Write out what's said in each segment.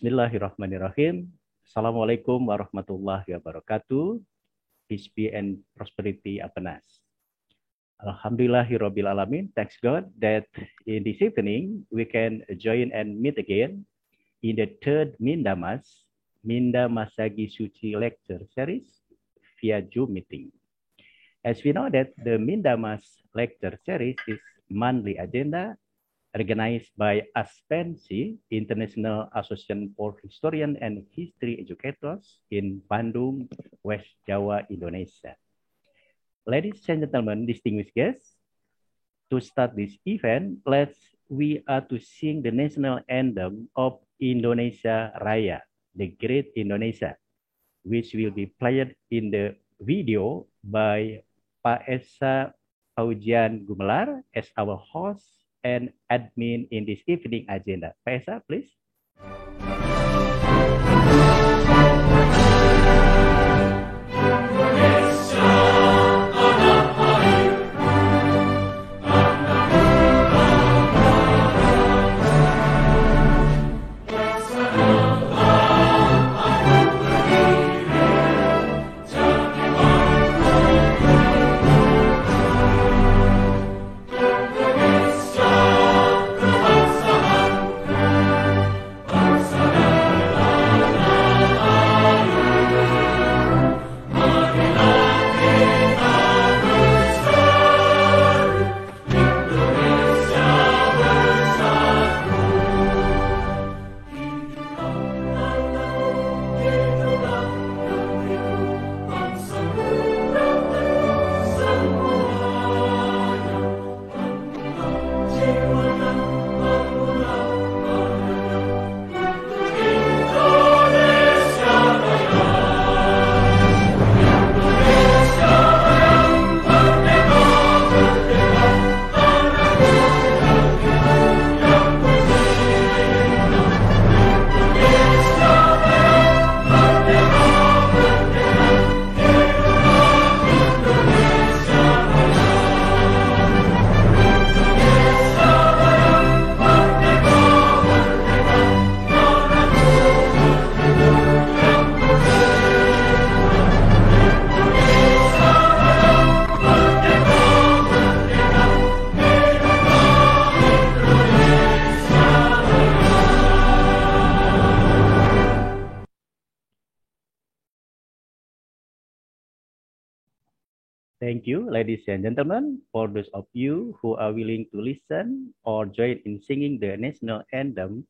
Bismillahirrahmanirrahim. Assalamualaikum warahmatullahi wabarakatuh. Peace be and prosperity upon us. Alhamdulillahirabbil alamin. Thanks God that in this evening we can join and meet again in the third Mindamas, Minda Masagi Suci lecture series via Zoom meeting. As we know that the Mindamas lecture series is monthly agenda organized by ASPENSI, International Association for Historian and History Educators in Bandung, West Java, Indonesia. Ladies and gentlemen, distinguished guests, to start this event, we are to sing the national anthem of Indonesia Raya, the Great Indonesia, which will be played in the video by Pak Esa Paujian Gumelar as our host and admin in this evening agenda. Pak Esa, please. Thank you, ladies and gentlemen, for those of you who are willing to listen or join in singing the national anthem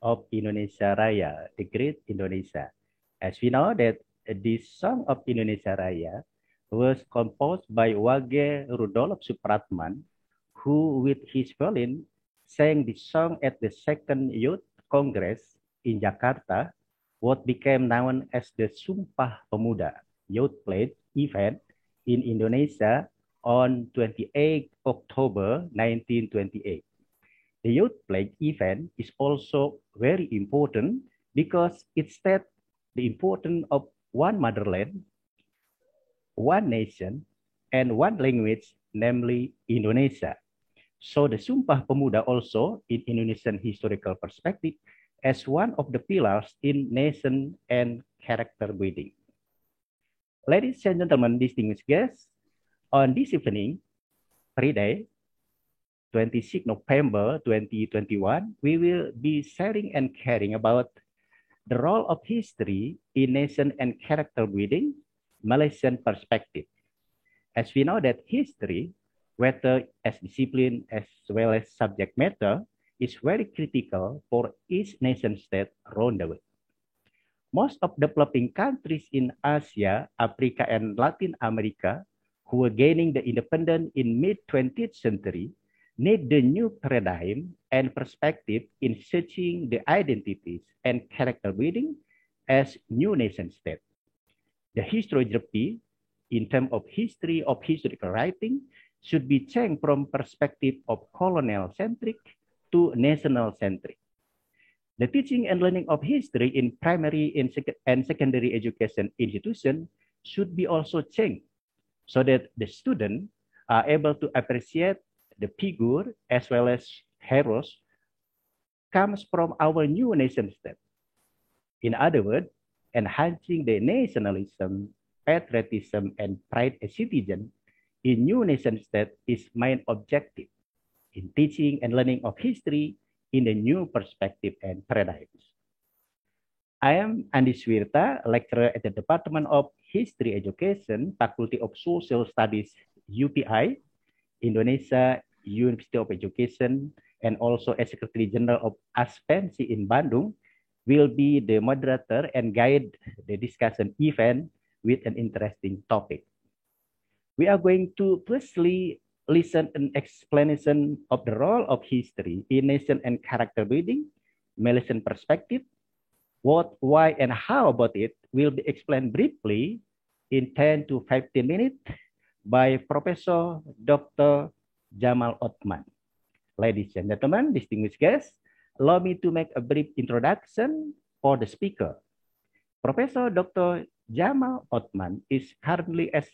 of Indonesia Raya, the Great Indonesia. As we know that this song of Indonesia Raya was composed by Wage Rudolf Supratman, who with his violin sang the song at the Second Youth Congress in Jakarta, what became known as the Sumpah Pemuda Youth Pledge event in Indonesia on 28 October 1928. The Youth Pledge event is also very important because it states the importance of one motherland, one nation, and one language, namely Indonesia. So the Sumpah Pemuda also, in Indonesian historical perspective, as one of the pillars in nation and character building. Ladies and gentlemen, distinguished guests, on this evening, Friday, 26 November 2021, we will be sharing and caring about the role of history in nation and character building, Malaysian perspective. As we know that history, whether as discipline as well as subject matter, is very critical for each nation state around the world. Most of developing countries in Asia, Africa, and Latin America who were gaining the independence in mid-20th century need the new paradigm and perspective in searching the identities and character building as new nation state. The historiography in terms of history of historical writing should be changed from perspective of colonial-centric to national-centric. The teaching and learning of history in primary and secondary education institutions should be also changed so that the students are able to appreciate the figure as well as heroes comes from our new nation state. In other words, enhancing the nationalism, patriotism, and pride as citizen in new nation state is main objective in teaching and learning of history in the new perspective and paradigms. I am Andi Swirta, lecturer at the Department of History Education, Faculty of Social Studies, UPI, Indonesia University of Education, and also as Secretary General of ASPENSI in Bandung, will be the moderator and guide the discussion event with an interesting topic. We are going to firstly listen an explanation of the role of history in nation and character building, Malaysian perspective. What, why, and how about it will be explained briefly in 10 to 15 minutes by Professor Dr. Jamal Othman. Ladies and gentlemen, distinguished guests, allow me to make a brief introduction for the speaker. Professor Dr. Jamal Othman is currently as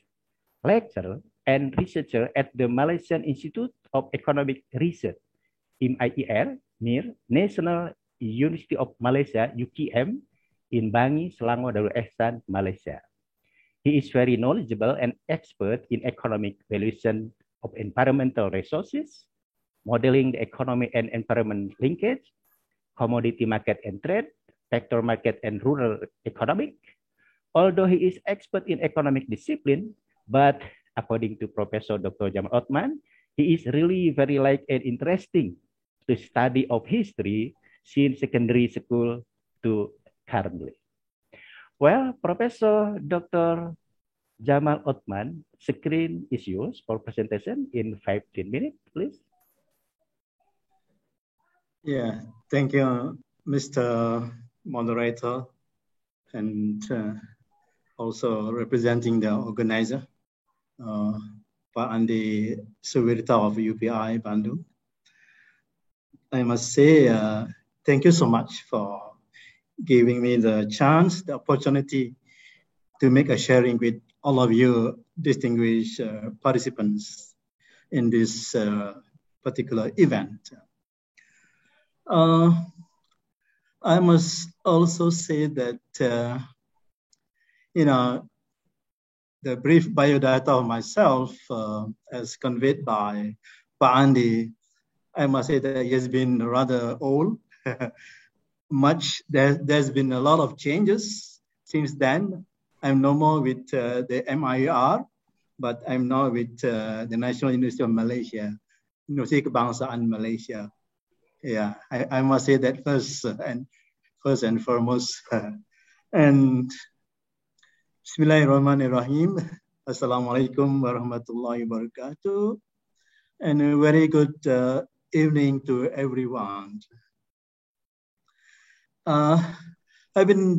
lecturer and researcher at the Malaysian Institute of Economic Research, MIER, near National University of Malaysia, UKM, in Bangi, Selangor, Darul Ehsan, Malaysia. He is very knowledgeable and expert in economic valuation of environmental resources, modeling the economy and environment linkage, commodity market and trade, sector market and rural economic. Although he is expert in economic discipline, but according to Professor Dr. Jamal Othman, he is really very like and interesting to study of history since secondary school to currently. Well, Professor Dr. Jamal Othman, screen is yours for presentation in 15 minutes, please. Yeah, thank you, Mr. Moderator, and also representing the organizer, Pak Andi Swirta of UPI Bandung. I must say thank you so much for giving me the chance, the opportunity to make a sharing with all of you distinguished participants in this particular event. I must also say that, the brief biodata of myself as conveyed by Pak Andi, I must say that he has been rather old. There's been a lot of changes since then. I'm no more with the MIER, but I'm now with the National University of Malaysia, University Kebangsaan Malaysia. Yeah, I must say that first and foremost. And Bismillahirrahmanirrahim. Assalamualaikum warahmatullahi wabarakatuh. And a very good evening to everyone. I've been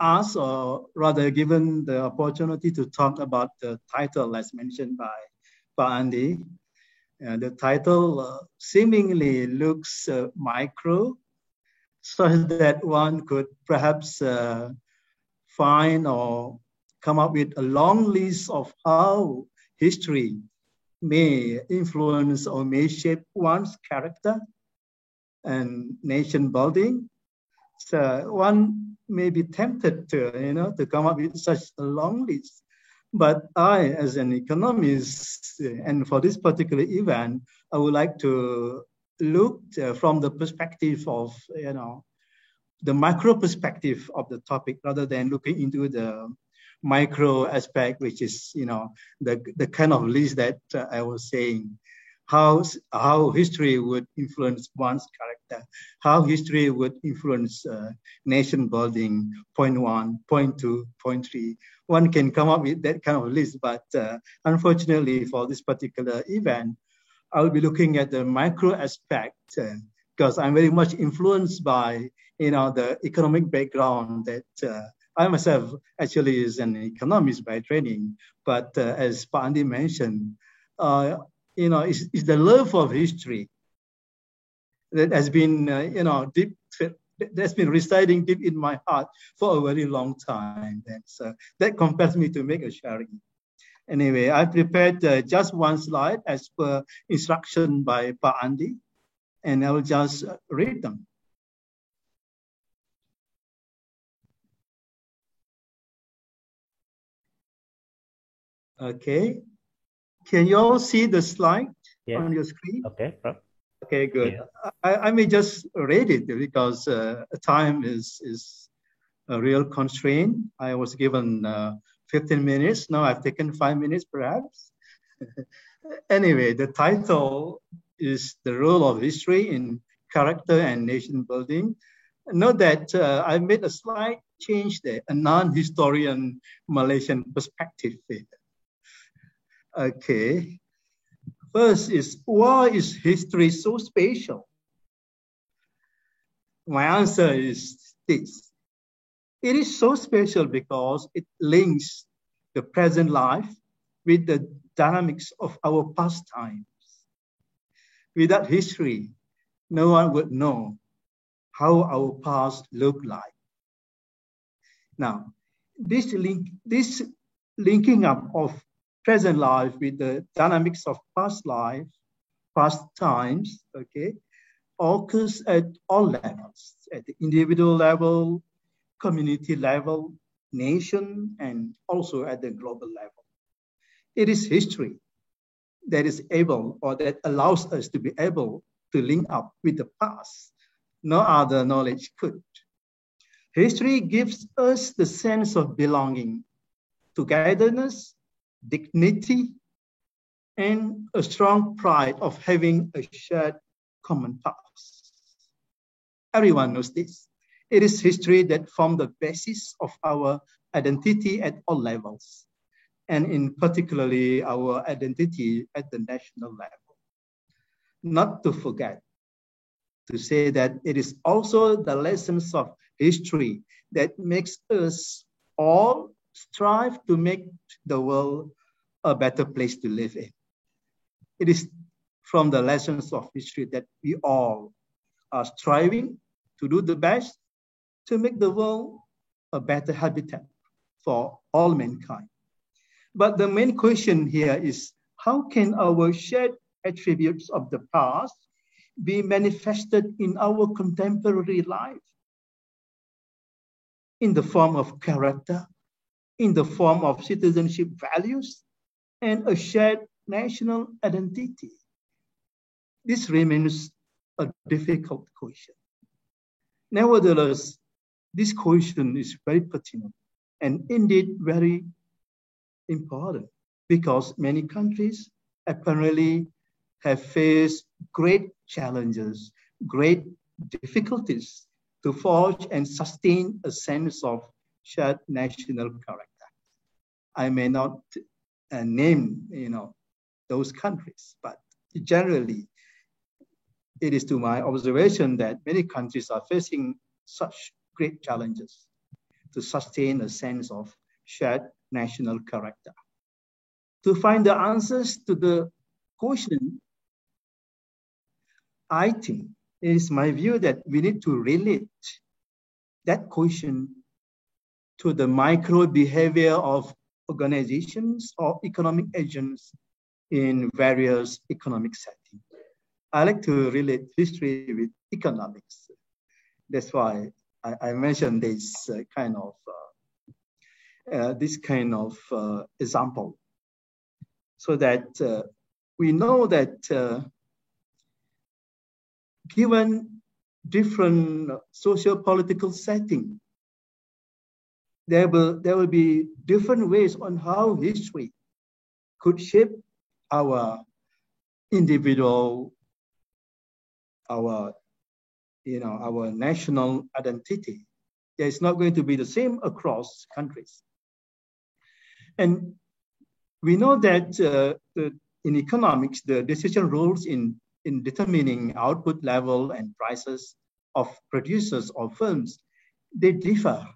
asked, or rather given the opportunity to talk about the title as mentioned by Pak Andi. The title seemingly looks micro, so that one could perhaps find or come up with a long list of how history may influence or may shape one's character and nation building. So one may be tempted to come up with such a long list. But I, as an economist, and for this particular event, I would like to look from the perspective of, the macro perspective of the topic, rather than looking into the micro aspect, which is, the kind of list that I was saying. How history would influence one's character, how history would influence nation building, point 1, point 2, point 3. One can come up with that kind of list, but unfortunately for this particular event, I'll be looking at the micro aspect because I'm very much influenced by, the economic background that I myself actually is an economist by training, but as Pak Andi mentioned, it's the love of history that has been, deep, that's been residing deep in my heart for a very long time. And so that compels me to make a sharing. Anyway, I prepared just one slide as per instruction by Pak Andi, and I will just read them. Okay. Can you all see the slide on your screen? Okay, Prof. Okay, good. I may just read it because time is a real constraint. I was given 15 minutes. Now I've taken 5 minutes, perhaps. Anyway, the title is The Role of History in Character and Nation Building. Note that I made a slight change there, a non-historian Malaysian perspective there. Okay. First is, why is history so special? My answer is this. It is so special because it links the present life with the dynamics of our past times. Without history, no one would know how our past looked like. Now, this linking up of present life with the dynamics of past life, past times, okay, occurs at all levels, at the individual level, community level, nation, and also at the global level. It is history that is able, or that allows us to be able to link up with the past. No other knowledge could. History gives us the sense of belonging, togetherness, dignity, and a strong pride of having a shared common past. Everyone knows this. It is history that forms the basis of our identity at all levels, and in particularly our identity at the national level. Not to forget to say that it is also the lessons of history that makes us all strive to make the world a better place to live in. It is from the lessons of history that we all are striving to do the best to make the world a better habitat for all mankind. But the main question here is, how can our shared attributes of the past be manifested in our contemporary life? In the form of character, in the form of citizenship values, and a shared national identity. This remains a difficult question. Nevertheless, this question is very pertinent and indeed very important because many countries apparently have faced great challenges, great difficulties to forge and sustain a sense of shared national character. I may not name, those countries, but generally, it is to my observation that many countries are facing such great challenges to sustain a sense of shared national character. To find the answers to the question, I think it is my view that we need to relate that question to the micro behavior of organizations or economic agents in various economic settings. I like to relate history with economics. That's why I mentioned this kind of example, so that we know that given different socio-political setting, there will be different ways on how history could shape our individual, our national identity. It's not going to be the same across countries. And we know that in economics, the decision rules in determining output level and prices of producers or firms, they differ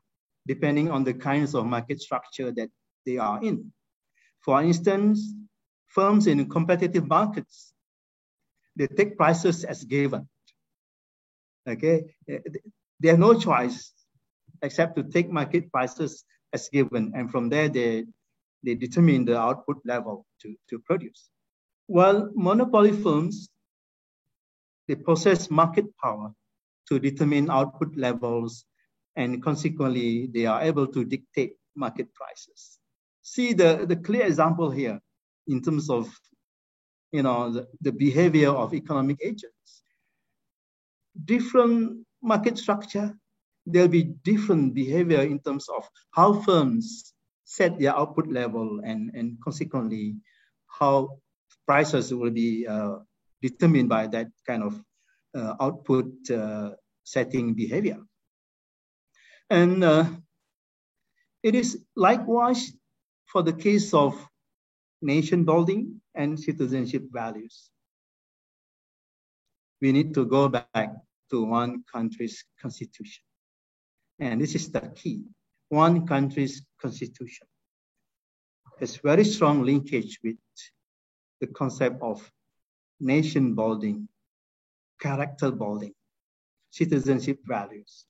depending on the kinds of market structure that they are in. For instance, firms in competitive markets, they take prices as given. Okay, they have no choice except to take market prices as given, and from there they determine the output level to produce. While monopoly firms, they possess market power to determine output levels, and consequently they are able to dictate market prices. see the clear example here in terms of, you know, the behavior of economic agents. Different market structure, there'll be different behavior in terms of how firms set their output level and consequently how prices will be determined by that kind of output setting behavior. And it is likewise for the case of nation building and citizenship values. We need to go back to one country's constitution. And this is the key. One country's constitution has very strong linkage with the concept of nation building, character building, citizenship values.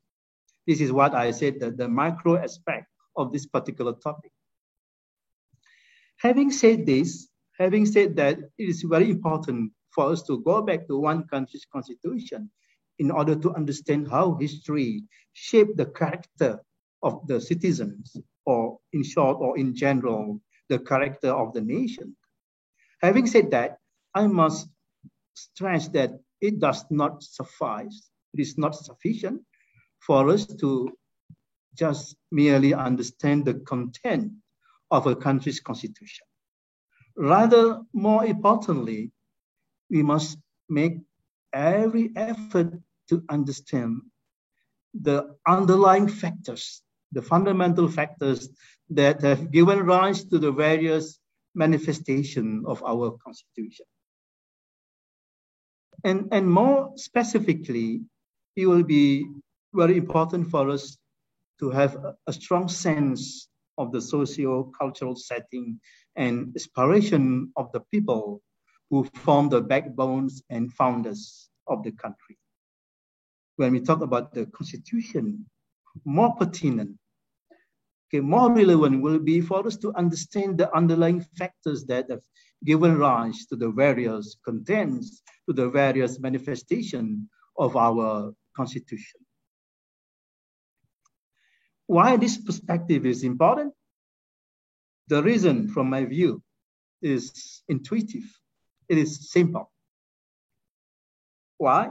This is what I said, the micro aspect of this particular topic. Having said this, having said that, it is very important for us to go back to one country's constitution in order to understand how history shaped the character of the citizens, or in short, or in general, the character of the nation. Having said that, I must stress that it does not suffice, it is not sufficient for us to just merely understand the content of a country's constitution. Rather, more importantly, we must make every effort to understand the underlying factors, the fundamental factors that have given rise to the various manifestations of our constitution. And more specifically, it will be very important for us to have a strong sense of the socio-cultural setting and aspiration of the people who form the backbones and founders of the country. When we talk about the constitution, more pertinent, more relevant will be for us to understand the underlying factors that have given rise to the various contents, to the various manifestations of our constitution. Why this perspective is important? The reason, from my view, is intuitive. It is simple. Why?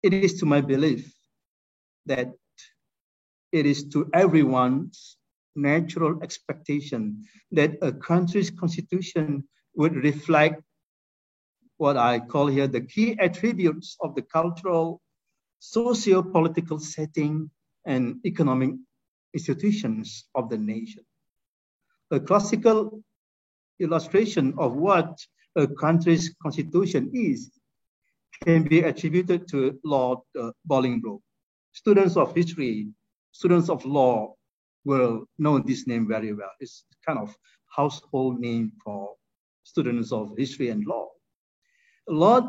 It is to my belief that it is to everyone's natural expectation that a country's constitution would reflect what I call here the key attributes of the cultural, socio-political setting and economic institutions of the nation. A classical illustration of what a country's constitution is can be attributed to Lord Bolingbroke. Students of history, students of law will know this name very well. It's kind of household name for students of history and law. Lord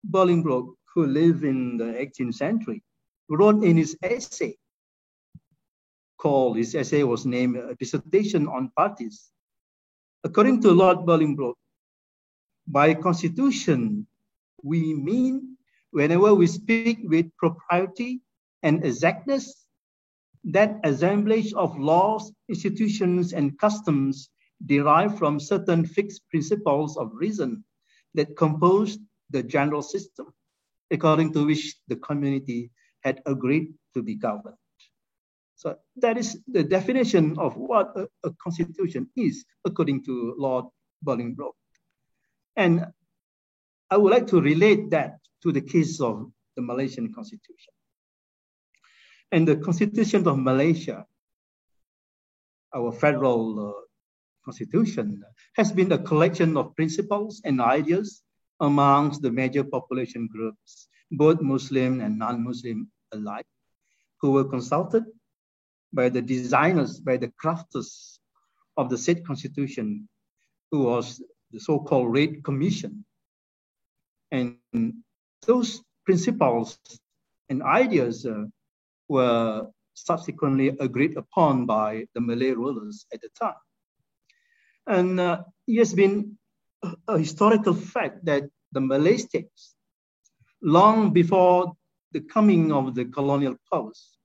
Bolingbroke, who lived in the 18th century, wrote in his essay, his essay was named A Dissertation on Parties. According to Lord Bolingbroke, by constitution, we mean whenever we speak with propriety and exactness, that assemblage of laws, institutions, and customs derived from certain fixed principles of reason that compose the general system, according to which the community had agreed to be governed. So that is the definition of what a constitution is, according to Lord Bolingbroke. And I would like to relate that to the case of the Malaysian constitution. And the Constitution of Malaysia, our federal constitution, has been a collection of principles and ideas amongst the major population groups, both Muslim and non-Muslim alike, who were consulted by the designers, by the crafters of the said constitution, who was the so-called Red Commission. And those principles and ideas were subsequently agreed upon by the Malay rulers at the time. And it has been a historical fact that the Malay states, long before the coming of the colonial powers,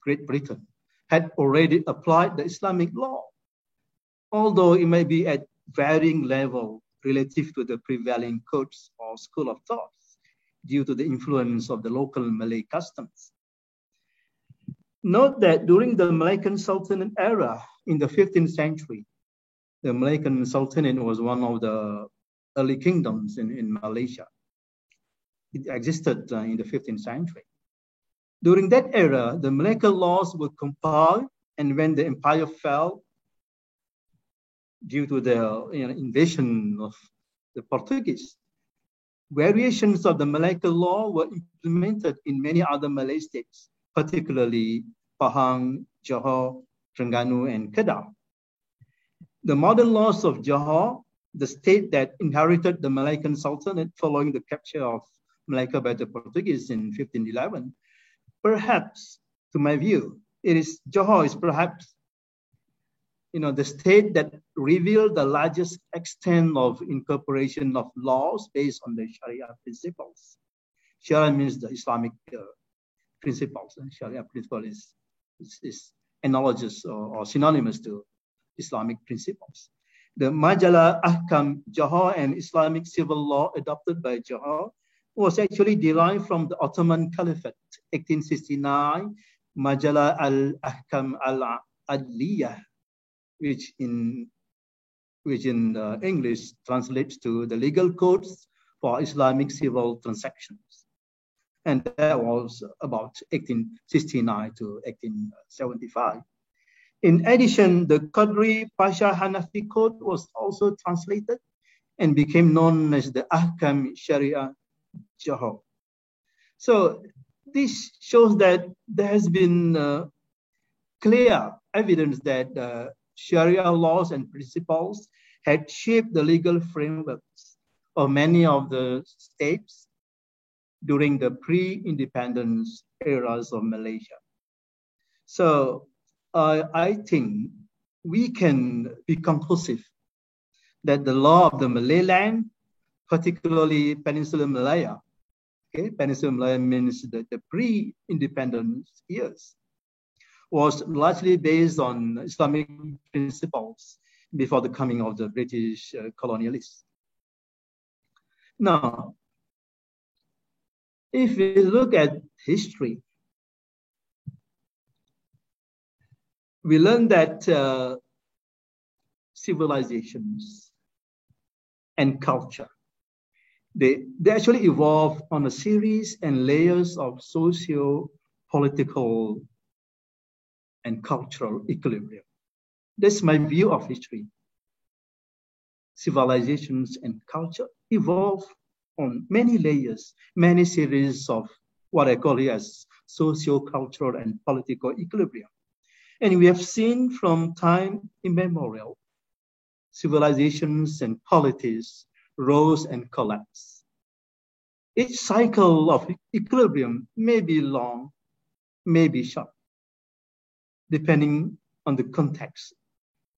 Great Britain, had already applied the Islamic law although it may be at varying level relative to the prevailing codes or school of thoughts due to the influence of the local Malay customs. Note that during the Malaccan Sultanate era in the 15th century, the Malaccan Sultanate was one of the early kingdoms in Malaysia. It existed in the 15th century. During that era, the Malaccan laws were compiled, and when the empire fell due to the invasion of the Portuguese, variations of the Malaccan law were implemented in many other Malay states, particularly Pahang, Johor, Terengganu, and Kedah. The modern laws of Johor, the state that inherited the Malaccan Sultanate following the capture of Malacca by the Portuguese in 1511, perhaps, to my view, Johor is perhaps the state that revealed the largest extent of incorporation of laws based on the Sharia principles. Sharia means the Islamic principles. Sharia principle is analogous or synonymous to Islamic principles. The Majalah Ahkam Johor and Islamic civil law adopted by Johor was actually derived from the Ottoman Caliphate, 1869, Majalah al-Ahkam al-Adliyah, which in English translates to the legal codes for Islamic civil transactions. And that was about 1869 to 1875. In addition, the Qadri Pasha Hanafi Code was also translated and became known as the Ahkam Sharia Johor. So this shows that there has been clear evidence that Sharia laws and principles had shaped the legal frameworks of many of the states during the pre-independence eras of Malaysia. So I think we can be conclusive that the law of the Malay land, particularly Peninsular Malaya, Peninsular Malaya means the pre-independence years, was largely based on Islamic principles before the coming of the British colonialists. Now, if we look at history, we learn that civilizations and culture, they actually evolve on a series and layers of socio-political and cultural equilibrium. That's my view of history. Civilizations and culture evolve on many layers, many series of what I call here as socio-cultural and political equilibrium. And we have seen from time immemorial, civilizations and polities rose and collapsed. Each cycle of equilibrium may be long, may be short, depending on the context,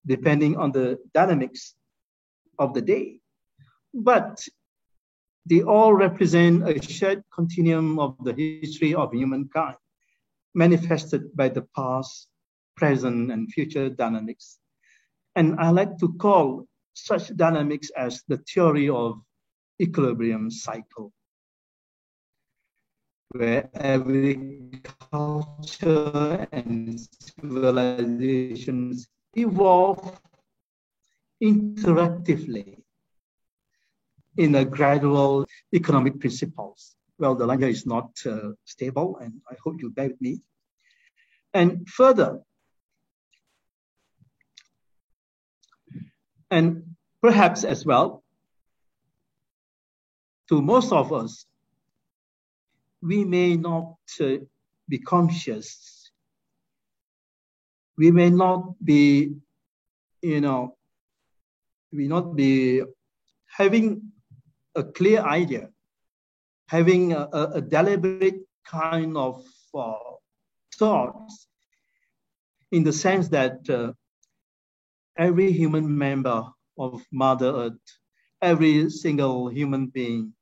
depending on the dynamics of the day. But they all represent a shared continuum of the history of humankind, manifested by the past, present, and future dynamics. And I like to call such dynamics as the theory of equilibrium cycle, where every culture and civilizations evolve interactively in a gradual economic principles. Well, the language is not stable, and I hope you bear with me. And further, and perhaps as well, to most of us, we may not be conscious. We may not be, having a clear idea, having a deliberate kind of thoughts, in the sense that every human member of Mother Earth, every single human being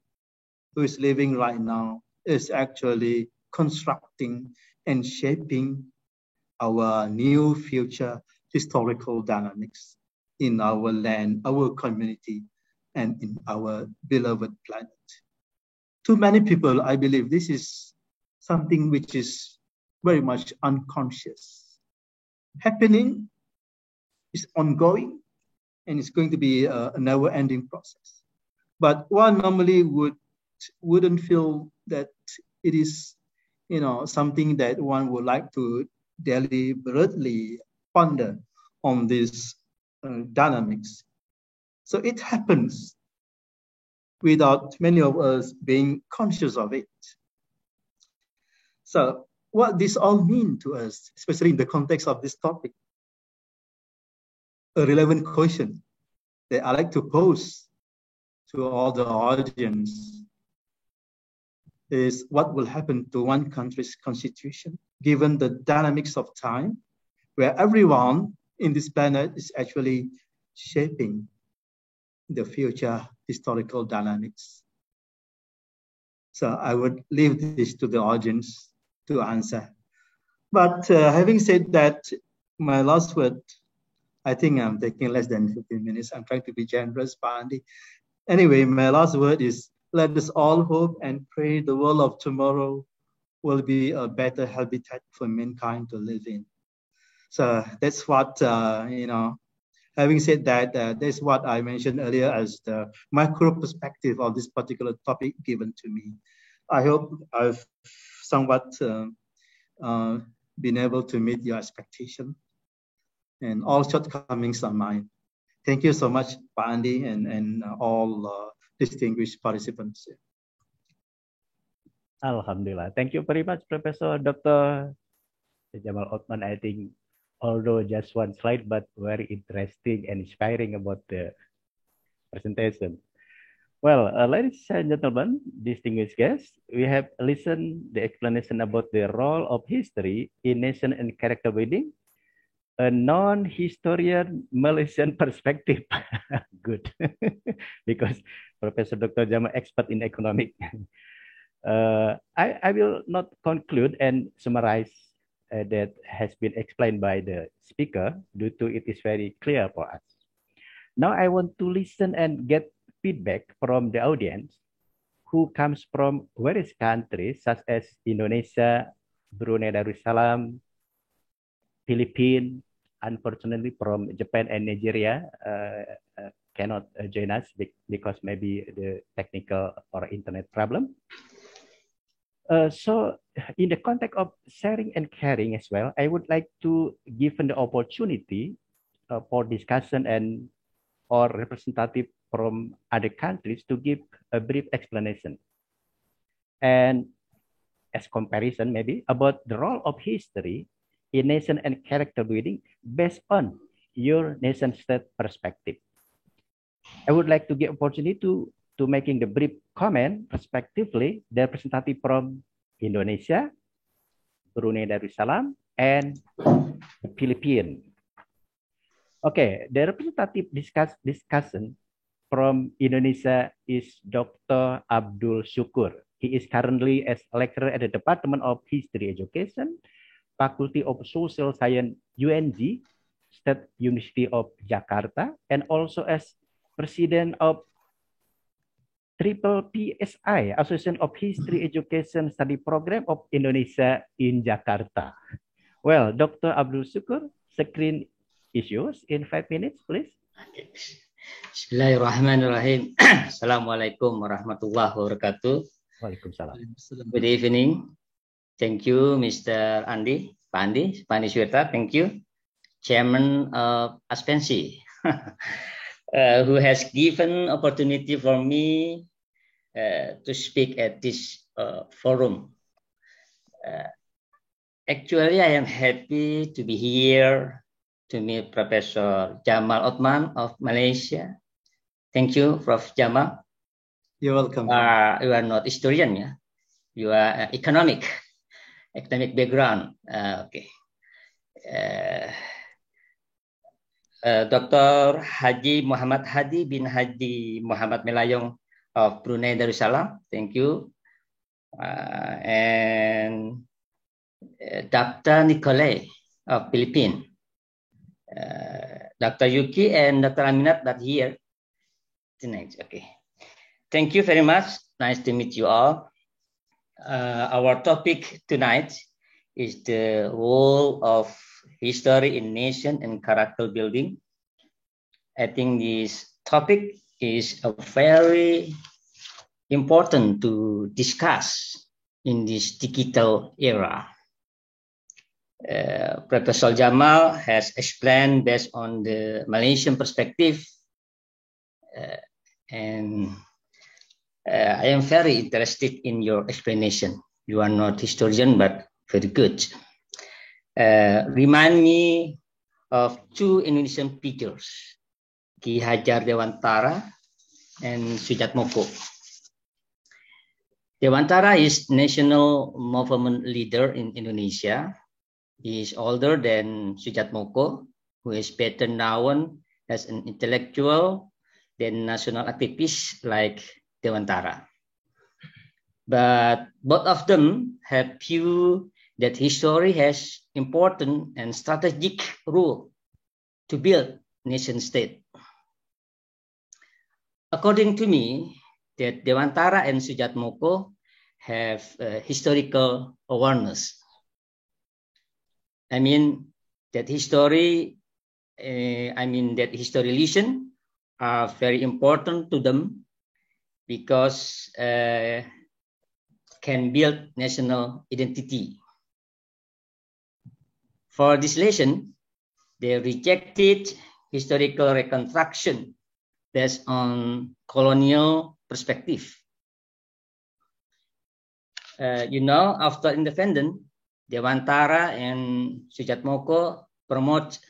who is living right now is actually constructing and shaping our new future historical dynamics. in our land, our community, and in our beloved planet. To many people, I believe this is something which is very much unconscious. Happening is ongoing, and it's going to be a never-ending process. But one normally wouldn't feel that it is, something that one would like to deliberately ponder on these dynamics. So it happens without many of us being conscious of it. So what this all mean to us, especially in the context of this topic? A relevant question that I like to pose to all the audience is what will happen to one country's constitution, given the dynamics of time, where everyone in this planet is actually shaping the future historical dynamics. So I would leave this to the audience to answer. But having said that, my last word, I think I'm taking less than 15 minutes. I'm trying to be generous, Pak Andi. Anyway, my last word is, let us all hope and pray the world of tomorrow will be a better habitat for mankind to live in. So that's what, having said that, that's what I mentioned earlier as the macro perspective of this particular topic given to me. I hope I've somewhat been able to meet your expectation, and all shortcomings are mine. Thank you so much, Pak Andi, and all distinguished participants. Alhamdulillah. Thank you very much, Professor Dr. Jamal Othman. I think, although just one slide, but very interesting and inspiring about the presentation. Well, ladies and gentlemen, distinguished guests, we have listened the explanation about the role of history in nation and character building. A non-historian Malaysian perspective. Good. Because Professor Dr. Jamal expert in economic. I will not conclude and summarize that has been explained by the speaker due to it is very clear for us. Now I want to listen and get feedback from the audience who comes from various countries such as Indonesia, Brunei Darussalam, Philippines. Unfortunately, from Japan and Nigeria cannot join us because maybe the technical or internet problem. So in the context of sharing and caring as well, I would like to give the opportunity for discussion and or representative from other countries to give a brief explanation. And as comparison maybe about the role of history in nation and character building based on your nation state perspective. I would like to give opportunity to making the brief comment respectively the representative from Indonesia, Brunei Darussalam, and the Philippines. Okay, the representative discussion from Indonesia is Dr. Abdul Syukur. He is currently as lecturer at the Department of History Education, Faculty of Social Science, UNJ, State University of Jakarta, and also as President of PPSI, Association of History Education Study Program of Indonesia in Jakarta. Well, Dr. Abdul Syukur, screen is yours in 5 minutes, please. Okay. Bismillahirrahmanirrahim. Assalamualaikum warahmatullahi wabarakatuh. Waalaikumsalam. Good evening. Thank you, Mr. Andi, Pak Andi Suwirta. Thank you, Chairman of Aspensi, who has given opportunity for me to speak at this forum. Actually, I am happy to be here to meet Professor Jamal Othman of Malaysia. Thank you, Prof. Jamal. You're welcome. You are not historian, yeah? You are economic background. Okay. Dr. Haji Muhammad Hadi bin Haji Muhammad Melayong of Brunei Darussalam. Thank you. And Dr. Nicolai of Philippines. Dr. Yuki and Dr. Aminat that here tonight. Okay. Thank you very much. Nice to meet you all. Our topic tonight is the role of history in nation and character building. I think this topic is a very important to discuss in this digital era. Professor Jamal has explained based on the Malaysian perspective, and I am very interested in your explanation. You are not historian, but very good. Remind me of two Indonesian figures, Ki Hajar Dewantara and Sujatmoko. Dewantara is national movement leader in Indonesia. He is older than Sujatmoko, who is better known as an intellectual than national activist like Dewantara. But both of them have viewed that history has important and strategic role to build nation state. According to me, that Dewantara and Sujatmoko have historical awareness. I mean that history lesson are very important to them because can build national identity. For this lesson, they rejected historical reconstruction based on colonial perspective. After independence, Dewantara and Sujatmoko promote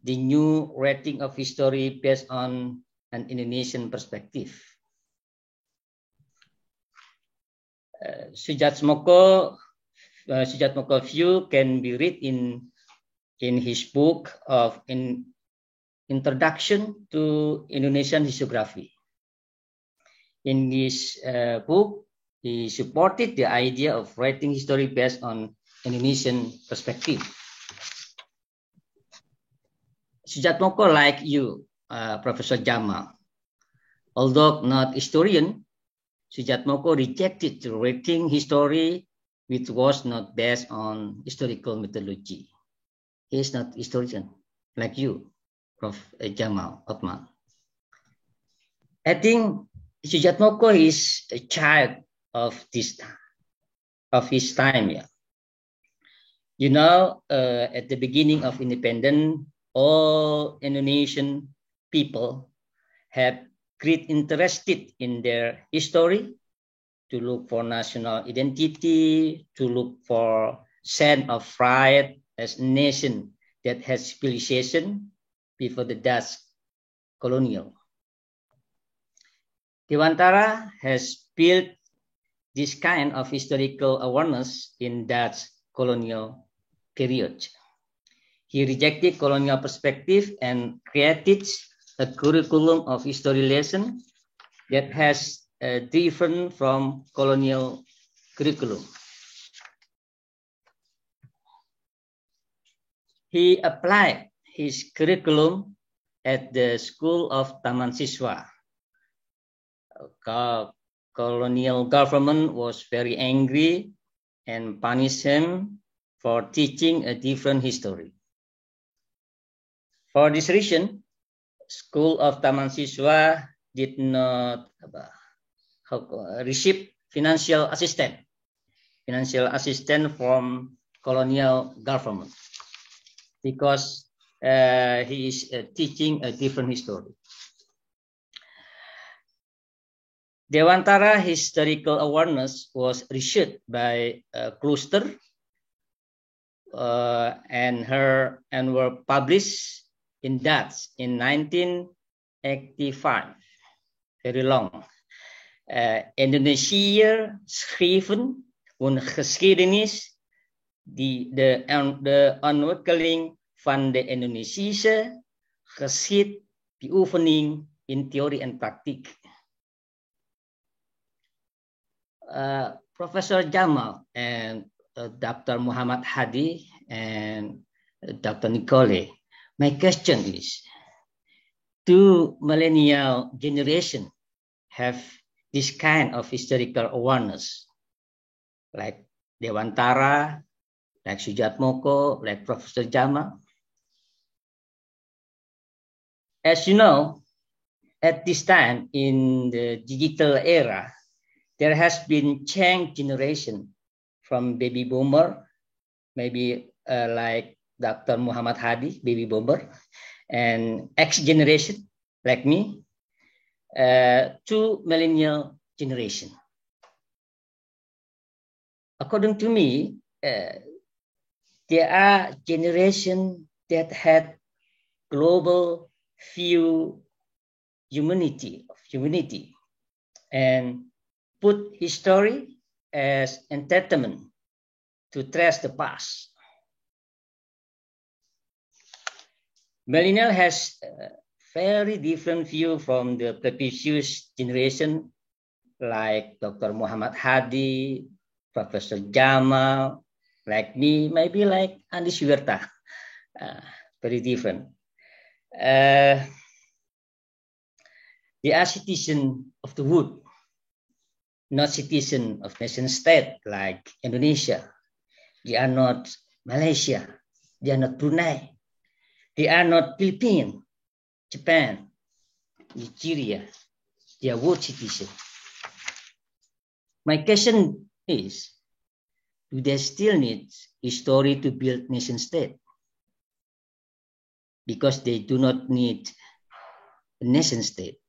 the new writing of history based on an Indonesian perspective. Sujatmoko view can be read in his book of Introduction to Indonesian Historiography. In this book, he supported the idea of writing history based on Indonesian perspective. Sujatmoko, like you, Professor Jamal, although not historian, Sujatmoko rejected writing history which was not based on historical methodology. He is not historian like you, Prof. Jamal Othman. I think Sujatmoko is a child of his time. Yeah. At the beginning of independence, all Indonesian people have great interest in their history, to look for national identity, to look for sense of pride as a nation that has civilization before the Dutch colonial. Dewantara has built this kind of historical awareness in Dutch colonial period. He rejected colonial perspective and created a curriculum of history lesson that has different from colonial curriculum. He applied his curriculum at the school of Taman Siswa. Colonial government was very angry and punished him for teaching a different history. For this reason, school of Taman Siswa did not receive financial assistance from colonial government because he is teaching a different history. Dewantara historical awareness was researched by Klooster and were published in Dutch in 1985. Very long. Indonesia schreven hun geschiedenis de ontwikkeling van de Indonesische geschiedbeoefening in theorie en praktik. Professor Jamal and Dr. Muhammad Hadi and Dr. Nicole, my question is, two millennial generation have this kind of historical awareness, like Dewantara, like Sujatmoko, like Professor Jama. As you know, at this time in the digital era, there has been change generation from baby boomer, maybe like Dr. Muhammad Hadi, baby boomer, and X generation, like me, to millennial generation. According to me, there are generations that had global view humanity, and put history as entertainment to trace the past. Millennial has a very different view from the previous generation, like Dr. Muhammad Hadi, Professor Jamal, like me, maybe like Andi Suwirta. Very different. They are citizens of the wood, not citizens of nation state like Indonesia. They are not Malaysia. They are not Brunei. They are not Philippines, Japan, Nigeria. They are world citizens. My question is, do they still need history to build nation state? Because they do not need a nation state.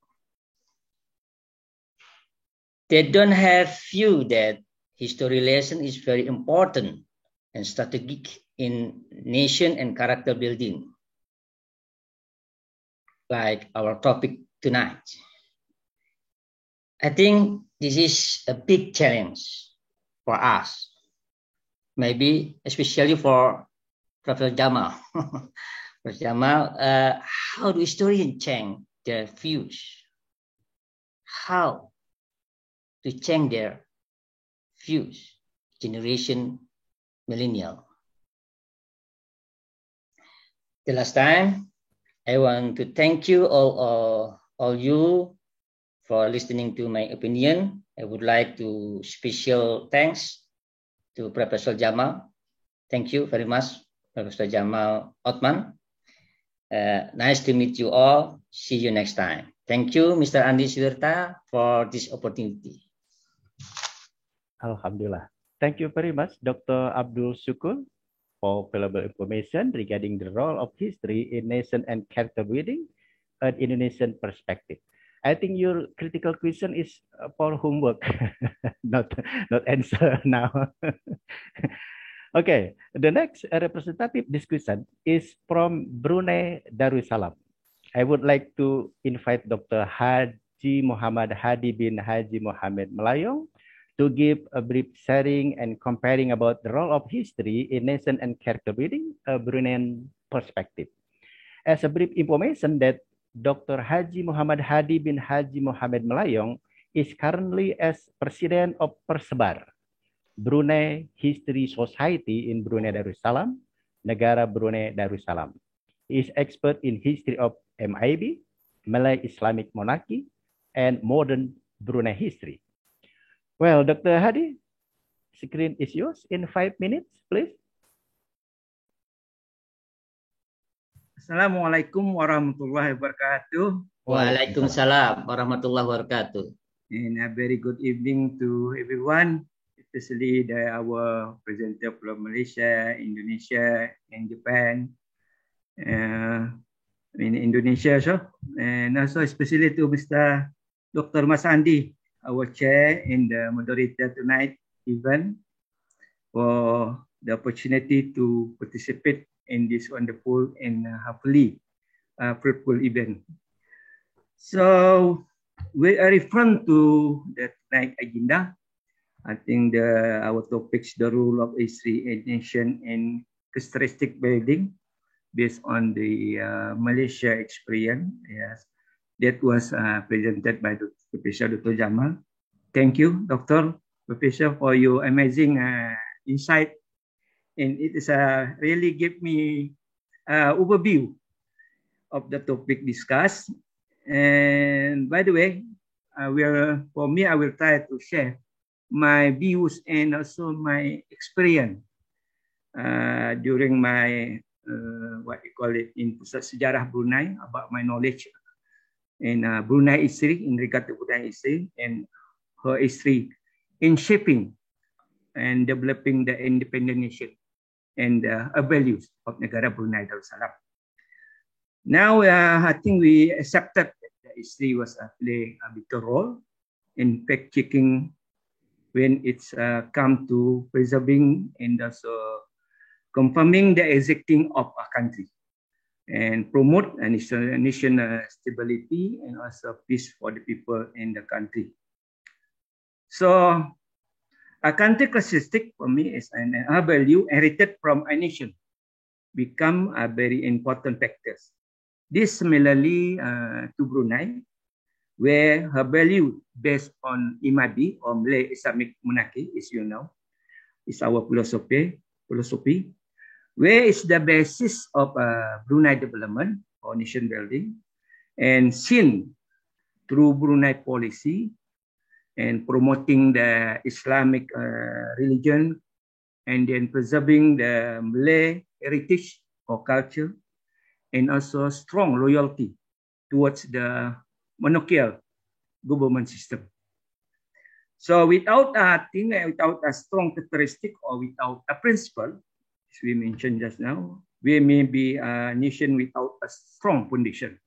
They don't have view that history lesson is very important and strategic in nation and character building, like our topic tonight. I think this is a big challenge for us, maybe especially for Professor Jamal. Professor Jamal, how do historians change their views? How to change their views, generation millennial? The last time, I want to thank you all you for listening to my opinion. I would like to special thanks to Professor Jamal. Thank you very much, Professor Jamal Othman. Nice to meet you all. See you next time. Thank you, Mr. Andi Suwirta, for this opportunity. Alhamdulillah. Thank you very much, Dr. Abdul Syukur, for valuable information regarding the role of history in nation and character building and Indonesian perspective. I think your critical question is for homework, not answer now. Okay, the next representative discussion is from Brunei Darussalam. I would like to invite Dr. Haji Muhammad Hadi bin Haji Muhammad Melayong to give a brief sharing and comparing about the role of history in nation and character building, a Bruneian perspective. As a brief information that Dr. Haji Muhammad Hadi bin Haji Muhammad Melayong is currently as President of Persebar, Brunei History Society in Brunei Darussalam, Negara Brunei Darussalam. He is expert in history of MIB, Malay Islamic monarchy, and modern Brunei history. Well, Dr. Hadi, screen is yours in 5 minutes, please. Assalamualaikum warahmatullahi wabarakatuh. Waalaikumsalam warahmatullahi wabarakatuh. And a very good evening to everyone, especially our presenter from Malaysia, Indonesia, and Japan. In Indonesia, and also especially to Mr. Dr. Mas Andi, our chair and the moderator tonight event, for the opportunity to participate in this wonderful and hopefully fruitful event. So we are referring to the tonight agenda. I think our topics, the role of history and nation in characteristic building based on the Malaysia experience. Yes, that was presented by Professor Dr. Jamal. Thank you, Dr. Professor, for your amazing insight. And it is really give me overview of the topic discussed. And by the way, I will try to share my views and also my experience during my what you call it in Pusat Sejarah Brunei, about my knowledge in Brunei history, in regard to Brunei history and her history in shaping and developing the independent nation and values of Negara Brunei Darussalam. Now, I think we accepted that the history was play a big role in fact-checking when it's come to preserving and also confirming the existing of a country and promote a national stability and also peace for the people in the country. So, a country characteristic for me is a value inherited from a nation become a very important factors. This similarly to Brunei, where her value based on Imadi or Malay Islamic monarchy, as you know, is our philosophy, where is the basis of Brunei development or nation building, and seen through Brunei policy and promoting the Islamic religion, and then preserving the Malay heritage or culture, and also strong loyalty towards the monarchical government system. So without a thing, without a strong characteristic or without a principle, as we mentioned just now, we may be a nation without a strong foundation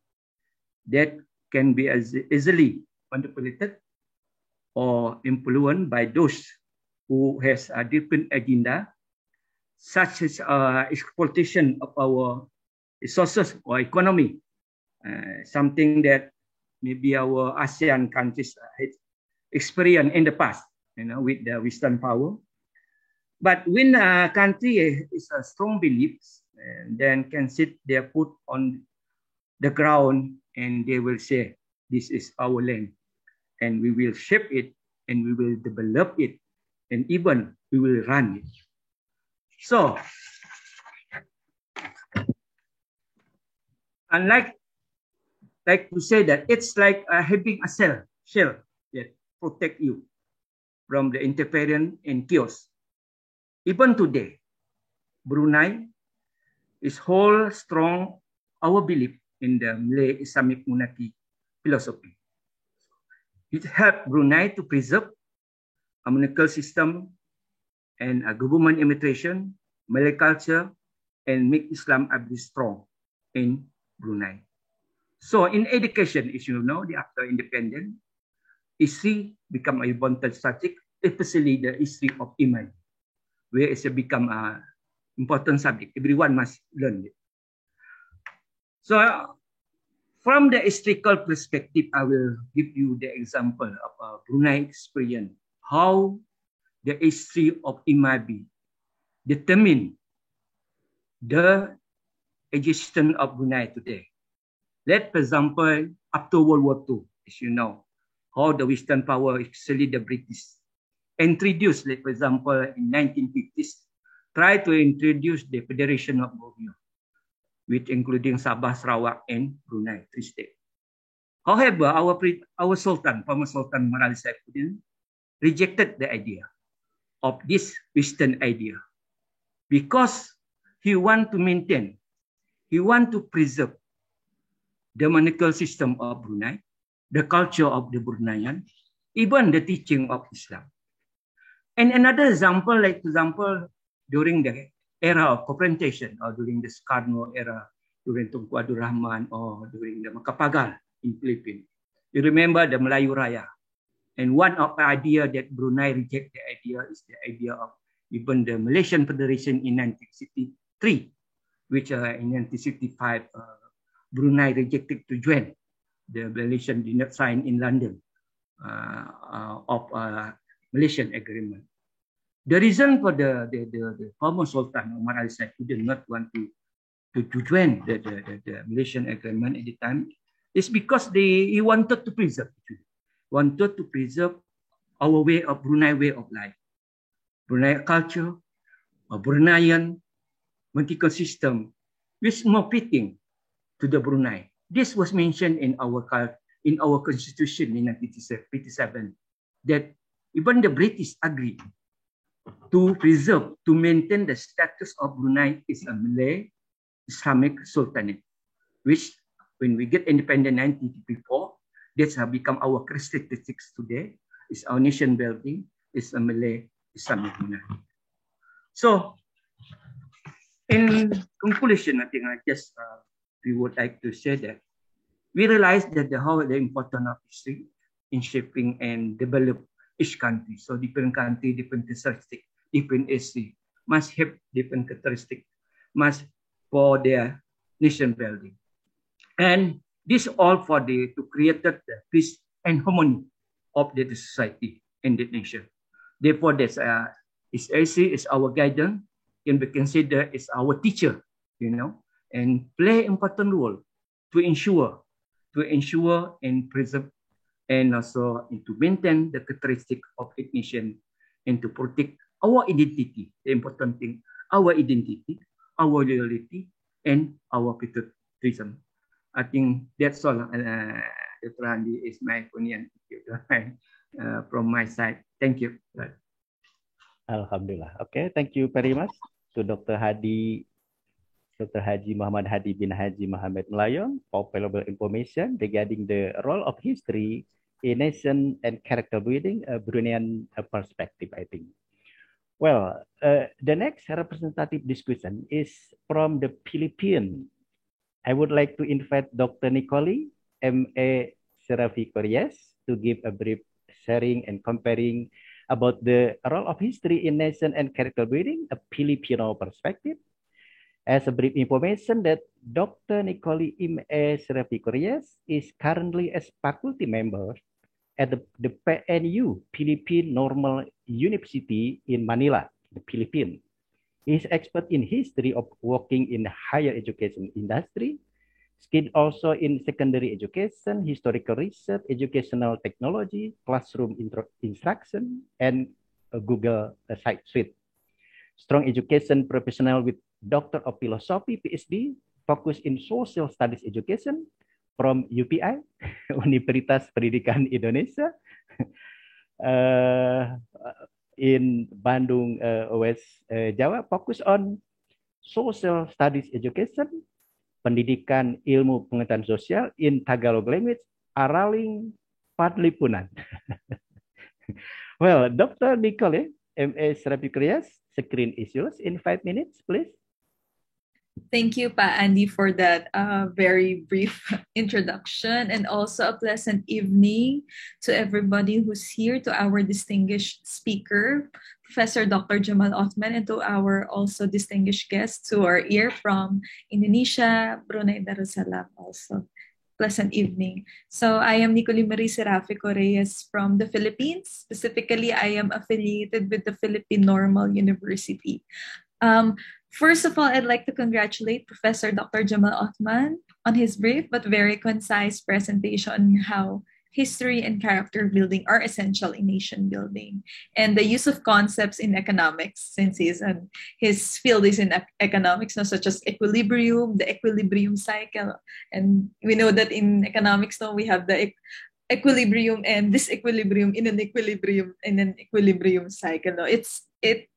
that can be as easily manipulated or influenced by those who has a different agenda, such as exploitation of our resources or economy, something that maybe our ASEAN countries had experienced in the past, with the Western power. But when a country is a strong beliefs, then can sit their foot on the ground and they will say, this is our land, and we will shape it, and we will develop it, and even we will run it. So, unlike to say that it's like having a shell that protect you from the interference and chaos. Even today, Brunei is whole strong our belief in the Malay Islamic monarchy philosophy. It helped Brunei to preserve a monarchical system and a government administration, Malay culture, and make Islam very strong in Brunei. So in education, as you know, after independence, history become a important subject, especially the history of Imam, where it's become an important subject. Everyone must learn it. So from the historical perspective, I will give you the example of Brunei experience, how the history of Imam determine the existence of Brunei today. Let, for example, after World War II, as you know, how the Western power, especially the British, introduced, like, for example, in 1950s, tried to introduce the Federation of Borneo, which including Sabah, Sarawak, and Brunei, 3 states. However, our Sultan, former Sultan Mar Ali Saifuddin, rejected the idea of this Western idea because he want to maintain, he want to preserve the monarchical system of Brunei, the culture of the Bruneian, even the teaching of Islam. And another example, like example, during the era of confrontation or during the Sukarno era, during Tunku Abdul Rahman or during the Macapagal in Philippines. You remember the Melayu Raya. And one of the idea that Brunei reject the idea is the idea of even the Malaysian Federation in 1963, which in 1965, Brunei rejected to join. The Malaysian did not sign in London of Malaysian agreement. The reason for the former Sultan Omar Ali Saifuddin not want to join the Malaysian agreement at the time is because he wanted to preserve our way of Brunei way of life, Brunei culture, a Bruneian monarchical system, which is more fitting to the Brunei. This was mentioned in our constitution in 1957, that even the British agreed to preserve, to maintain the status of Brunei is a Malay Islamic Sultanate, which when we get independent in 1954, that's have become our characteristics today. Is our nation building is a Malay Islamic monarchy. So, in conclusion, I think we would like to say that we realize that how the importance of history in shaping and develop each country. So different country, different characteristic, different history must have different characteristic, must for their nation building. And this all for to create the peace and harmony of the society and the nation. Therefore, this history is our guidance, can be considered as our teacher, and play important role to ensure and preserve and also to maintain the characteristic of a nation and to protect our identity, the important thing, our identity, our loyalty, and our patriotism. I think that's all, Dr. Hadi, is my opinion from my side. Thank you. Alhamdulillah. Okay, thank you very much to Dr. Hadi, Dr. Haji Muhammad Hadi bin Haji Muhammad Melayong for valuable information regarding the role of history in nation and character building, a Bruneian perspective, I think. Well, the next representative discussion is from the Philippines. I would like to invite Dr. Nicoli M.A. Serafi Koryes to give a brief sharing and comparing about the role of history in nation and character building, a Filipino perspective. As a brief information that Dr. Nicoli M.A. Serafi Koryes is currently a faculty member at the PNU, Philippine Normal University in Manila, the Philippines. He is expert in history of working in the higher education industry, skilled also in secondary education, historical research, educational technology, classroom instruction, and Google Site Suite. Strong education professional with Doctor of Philosophy, PhD, focus in social studies education from UPI, Universitas Pendidikan Indonesia, in Bandung, West Jawa, focus on social studies education, pendidikan ilmu pengetahuan sosial in Tagalog language, Araling Padlipunan. Well, Dr. Nicoli M.A. Serafi Koryes, screen is yours in 5 minutes, please. Thank you, Pa Andy, for that very brief introduction, and also a pleasant evening to everybody who's here, to our distinguished speaker, Professor Dr. Jamal Othman, and to our also distinguished guests who are here from Indonesia, Brunei Darussalam also. Pleasant evening. So I am Nicoli Marie Serafi Koryes from the Philippines. Specifically, I am affiliated with the Philippine Normal University. First of all, I'd like to congratulate Professor Dr. Jamal Othman on his brief but very concise presentation on how history and character building are essential in nation building, and the use of concepts in economics, since his field is in economics, such as equilibrium, the equilibrium cycle. And we know that in economics, we have the equilibrium and disequilibrium in an equilibrium cycle. It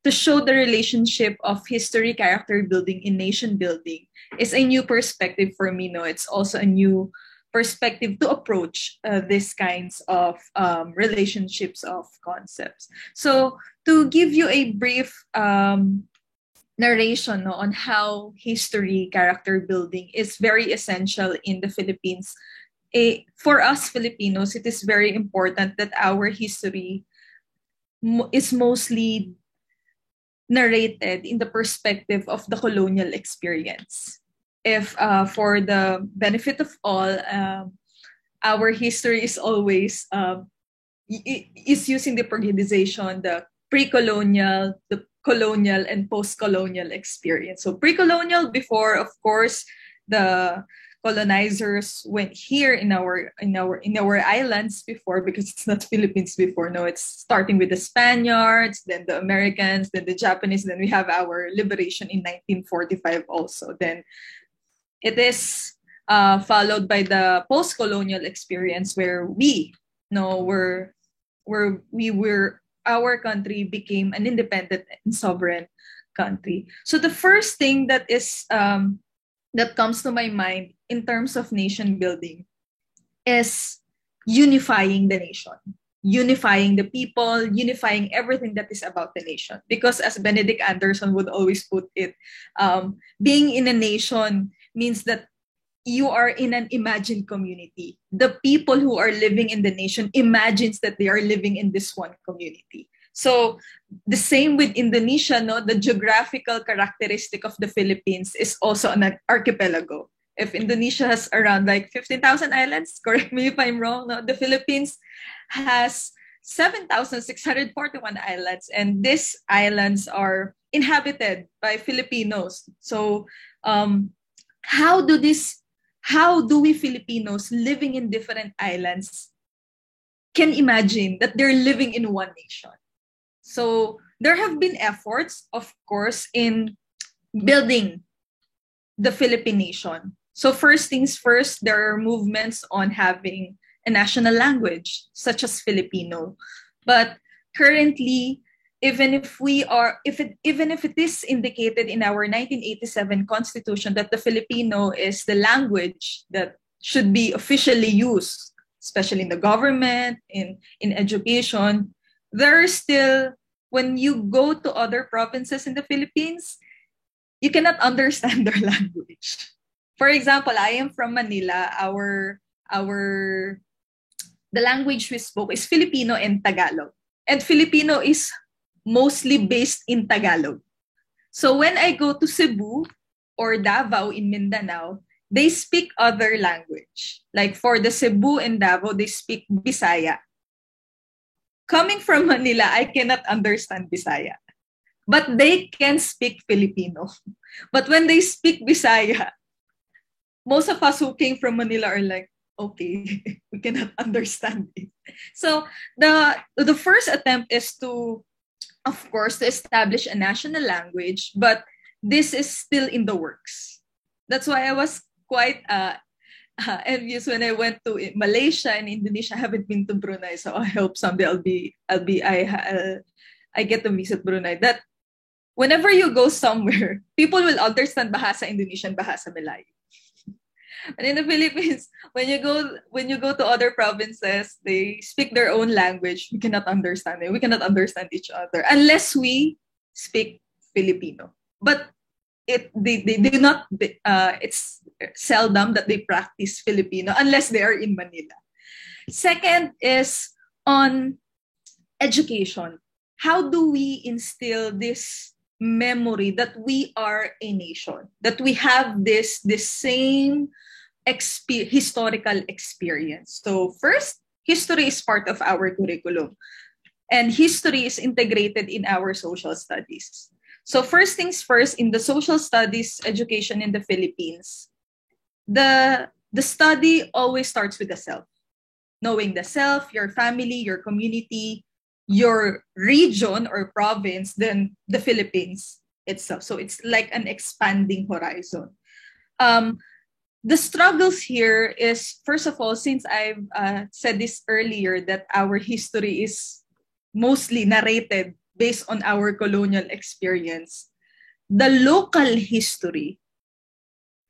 to show the relationship of history, character building in nation building is a new perspective for me. It's also a new perspective to approach these kinds of relationships of concepts. So to give you a brief narration on how history, character building is very essential in the Philippines. For us Filipinos, it is very important that our history is mostly narrated in the perspective of the colonial experience. If for the benefit of all, our history is always is using the periodization, the pre-colonial, the colonial, and post-colonial experience. So pre-colonial, before, of course, the colonizers went here in our islands before, because it's not Philippines before. No, it's starting with the Spaniards, then the Americans, then the Japanese, then we have our liberation in 1945 also. Then It is followed by the post-colonial experience where our country became an independent and sovereign country. So the first thing that comes to my mind in terms of nation building is unifying the nation, unifying the people, unifying everything that is about the nation. Because as Benedict Anderson would always put it, being in a nation means that you are in an imagined community. The people who are living in the nation imagines that they are living in this one community. So the same with Indonesia, no? The geographical characteristic of the Philippines is also an archipelago. If Indonesia has around like 15,000 islands, correct me if I'm wrong, no? The Philippines has 7,641 islands, and these islands are inhabited by Filipinos. So how do we Filipinos living in different islands can imagine that they're living in one nation? So there have been efforts, of course, in building the Philippine nation. So first things first, there are movements on having a national language, such as Filipino. But currently, even if it is indicated in our 1987 Constitution that the Filipino is the language that should be officially used, especially in the government, in education, there are still, when you go to other provinces in the Philippines, you cannot understand their language. For example, I am from Manila. The language we spoke is Filipino and Tagalog. And Filipino is mostly based in Tagalog. So when I go to Cebu or Davao in Mindanao, they speak other language. Like for the Cebu and Davao, they speak Bisaya. Coming from Manila, I cannot understand Bisaya. But they can speak Filipino. But when they speak Bisaya, most of us who came from Manila are like, okay, we cannot understand it. So the first attempt is to, of course, to establish a national language, but this is still in the works. That's why I was quite envious when I went to Malaysia and Indonesia. I haven't been to Brunei, so I hope someday I get to visit Brunei. That whenever you go somewhere, people will understand Bahasa Indonesian, Bahasa Melayu. And in the Philippines, when you go to other provinces, they speak their own language. We cannot understand it. We cannot understand each other unless we speak Filipino. But they do not. It's seldom that they practice Filipino unless they are in Manila. Second is on education. How do we instill this memory that we are a nation, that we have this same historical experience? So first, history is part of our curriculum, and history is integrated in our social studies. So first things first, in the social studies education in the Philippines, the study always starts with the self. Knowing the self, your family, your community, your region or province, then the Philippines itself. So it's like an expanding horizon. The struggles here is, first of all, since I've said this earlier, that our history is mostly narrated based on our colonial experience, the local history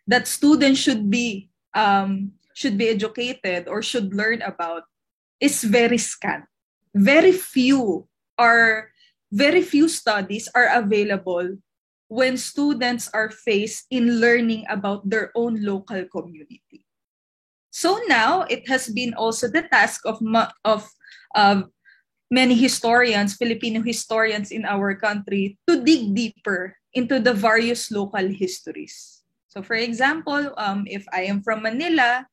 that students should be educated or should learn about is very scant. Very few studies are available when students are faced in learning about their own local community. So now it has been also the task of many historians, Filipino historians in our country, to dig deeper into the various local histories. So for example, if I am from Manila,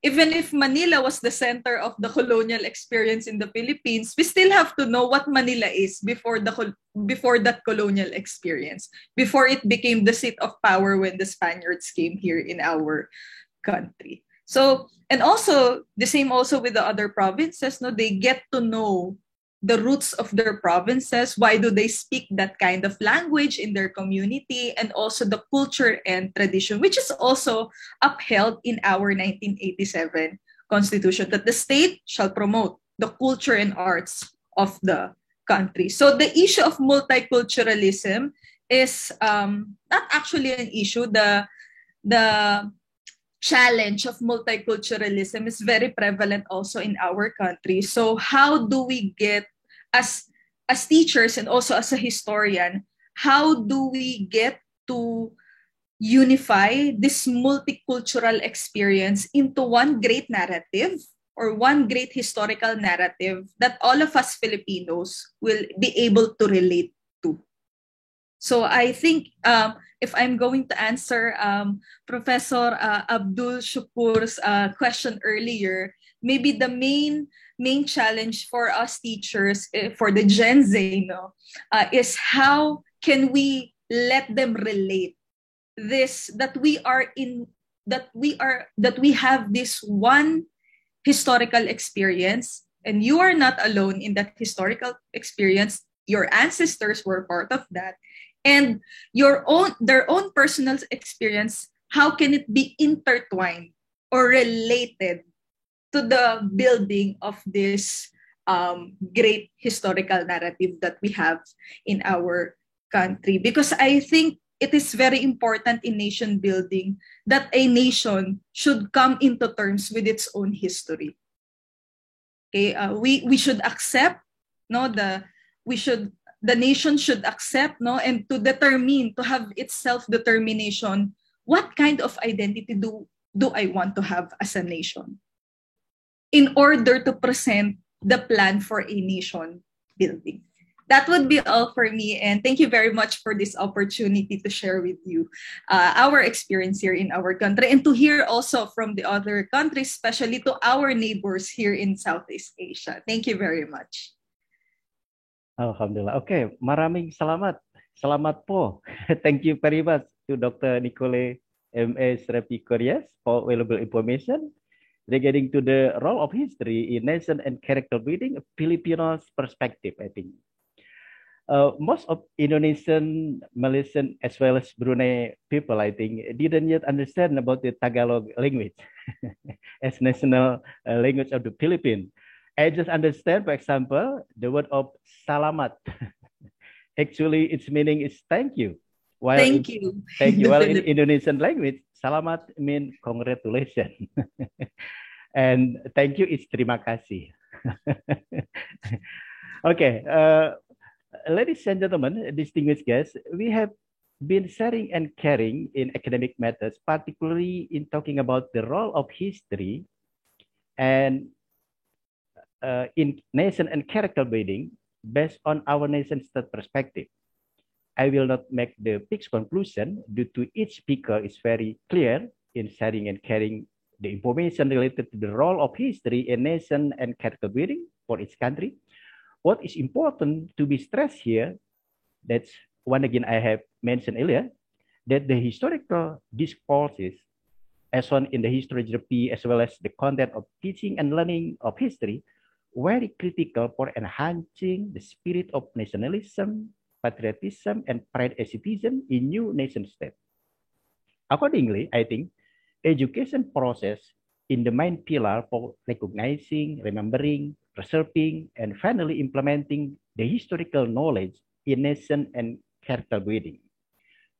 even if Manila was the center of the colonial experience in the Philippines, we still have to know what Manila is before that colonial experience, before it became the seat of power when the Spaniards came here in our country. So, and also the same also with the other provinces, no, they get to know the roots of their provinces, why do they speak that kind of language in their community, and also the culture and tradition, which is also upheld in our 1987 Constitution, that the state shall promote the culture and arts of the country. So the issue of multiculturalism is not actually an issue. The challenge of multiculturalism is very prevalent also in our country. So how do we get, as teachers and also as a historian, how do we get to unify this multicultural experience into one great narrative or one great historical narrative that all of us Filipinos will be able to relate to? So I think if I'm going to answer Professor Abdul Shukur's question earlier, maybe the main challenge for us teachers, for the Gen Z, is how can we let them relate this, that we have this one historical experience, and you are not alone in that historical experience. Your ancestors were part of that. And their own personal experience, how can it be intertwined or related to the building of this great historical narrative that we have in our country? Because I think it is very important in nation building that a nation should come into terms with its own history. Okay, we should accept, the nation should accept, and to determine, to have its self-determination, what kind of identity do I want to have as a nation, in order to present the plan for a nation building. That would be all for me, and thank you very much for this opportunity to share with you our experience here in our country, and to hear also from the other countries, especially to our neighbors here in Southeast Asia. Thank you very much. Alhamdulillah. Oke, maraming selamat. Selamat po. Thank you very much to Dr. Nicole M.A. Srepikorias for valuable information regarding to the role of history in nation and character building, Filipinos perspective, I think. Most of Indonesian, Malaysian, as well as Brunei people, I think, didn't yet understand about the Tagalog language as national language of the Philippines. I just understand, for example, the word of salamat. Actually, its meaning is thank you. Thank you. Thank you. While in Indonesian language, salamat means congratulations. And thank you is terima kasih. Okay. Ladies and gentlemen, distinguished guests, we have been sharing and caring in academic matters, particularly in talking about the role of history and in nation and character building based on our nation state perspective. I will not make the fixed conclusion due to each speaker is very clear in sharing and carrying the information related to the role of history in nation and character building for each country. What is important to be stressed here, that's one again I have mentioned earlier, that the historical discourses as shown in the historiography as well as the content of teaching and learning of history very critical for enhancing the spirit of nationalism, patriotism, and pride as citizen in new nation state. Accordingly, I think education process in the main pillar for recognizing, remembering, preserving, and finally implementing the historical knowledge in nation and character building.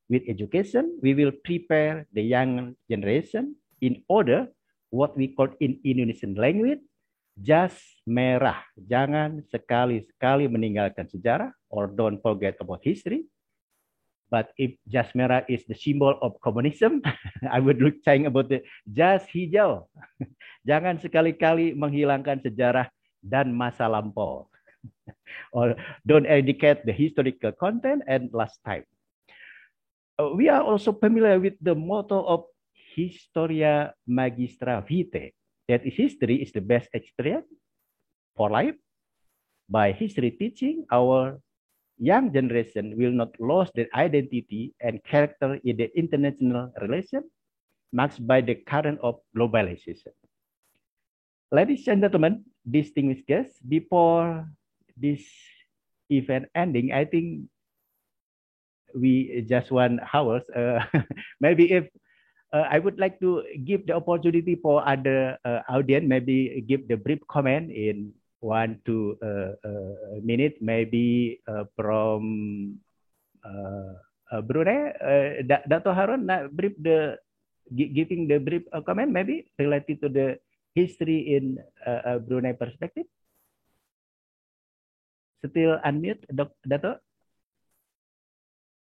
With education, we will prepare the young generation in order what we call in Indonesian language, jas merah, jangan sekali-sekali meninggalkan sejarah, or don't forget about history. But if jas merah is the symbol of communism, I would look saying about the jas hijau. Jangan sekali-kali menghilangkan sejarah dan masa lampau. Or don't educate the historical content. And last time, we are also familiar with the motto of Historia Magistra Vitae, that is history is the best experience for life. By history teaching, our young generation will not lose their identity and character in the international relation marked by the current of globalization. Ladies and gentlemen, distinguished guests, before this event ending, I think we just 1 hour. Maybe if I would like to give the opportunity for other audience, maybe give the brief comment in 1 to minute, maybe from Brunei. Dr. Harun, brief giving the brief comment, maybe related to the history in Brunei perspective. Still unmute, Dato?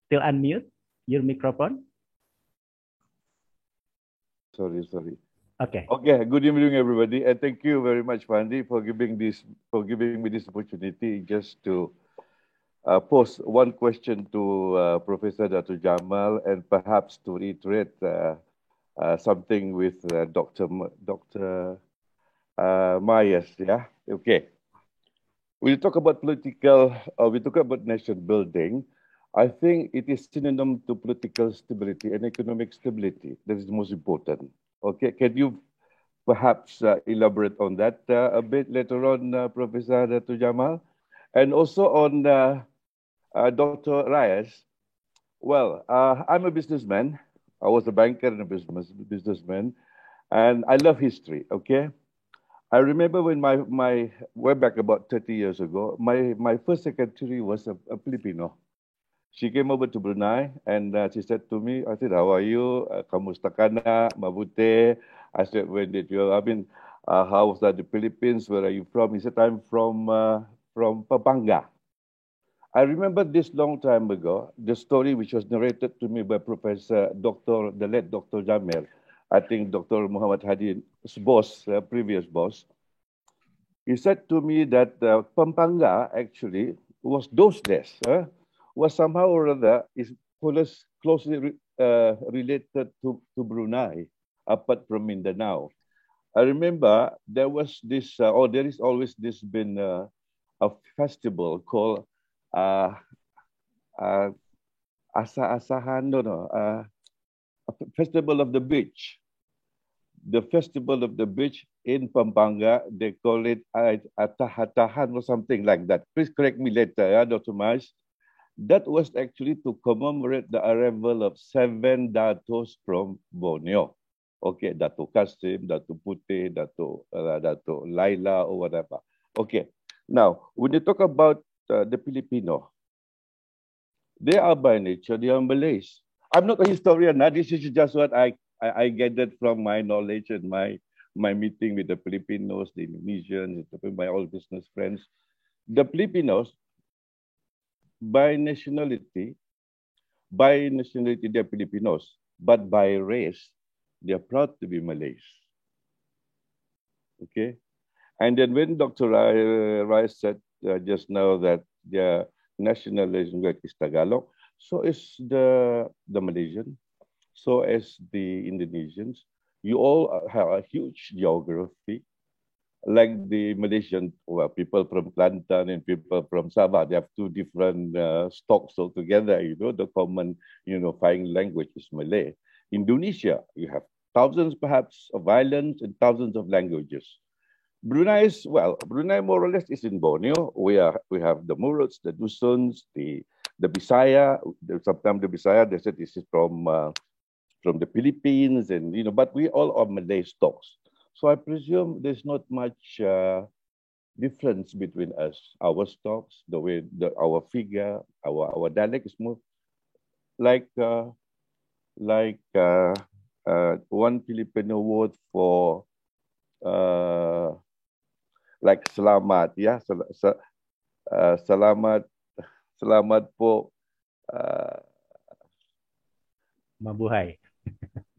Still unmute your microphone. Sorry. Okay. Okay. Good evening, everybody, and thank you very much, Pandi, for giving me this opportunity just to pose one question to Professor Dato Jamal, and perhaps to reiterate something with Dr. Myers. Yeah. Okay. When you talk about we talk about nation building, I think it is synonym to political stability and economic stability. That is the most important. Okay, can you perhaps elaborate on that a bit later on, Professor Dato Jamal? And also on Dr. Reyes. Well, I'm a businessman. I was a banker and a businessman, and I love history, okay? I remember when way back about 30 years ago, my first secretary was a Filipino. She came over to Brunei and she said to me, I said, how are you? Kamusta ka na? Mabuti. I said, when did you, how was that the Philippines? Where are you from? He said, I'm from Pampanga. I remember this long time ago, the story which was narrated to me by the late Dr. Jamel, I think Dr. Muhammad Hadi's boss, previous boss. He said to me that Pampanga actually was those days, was somehow or other is closely related to Brunei, apart from Mindanao. I remember there was this, or there is always this been a festival called Festival of the Beach. The Festival of the Beach in Pampanga, they call it Atahatahan or something like that. Please correct me later, Dr. Mas. That was actually to commemorate the arrival of 7 datos from Borneo. Okay, Dato Kasim, Dato Putih, Dato Laila, or whatever. Okay, now, when you talk about the Filipino, they are by nature, they are Malays. I'm not a historian. This is just what I gathered from my knowledge and my meeting with the Filipinos, the Indonesians, my old business friends. The Filipinos, by nationality, they're Filipinos, but by race, they're proud to be Malays. Okay? And then when Dr. Rice said just now that their national language is Tagalog, so is the Malaysian, so is the Indonesians. You all have a huge geography. Like the Malaysian people from Kelantan and people from Sabah, they have 2 different stocks altogether. The common unifying language is Malay. Indonesia, you have thousands perhaps of islands and thousands of languages. Brunei more or less is in Borneo. We have the Muruts, the Dusuns, the Bisaya. Sometimes the Bisaya, they said this is from the Philippines, and but we all are Malay stocks. So I presume there's not much difference between us. Our stocks, the way our figure, our dialect is more like one Filipino word for like selamat, yeah, selamat po. Mabuhay.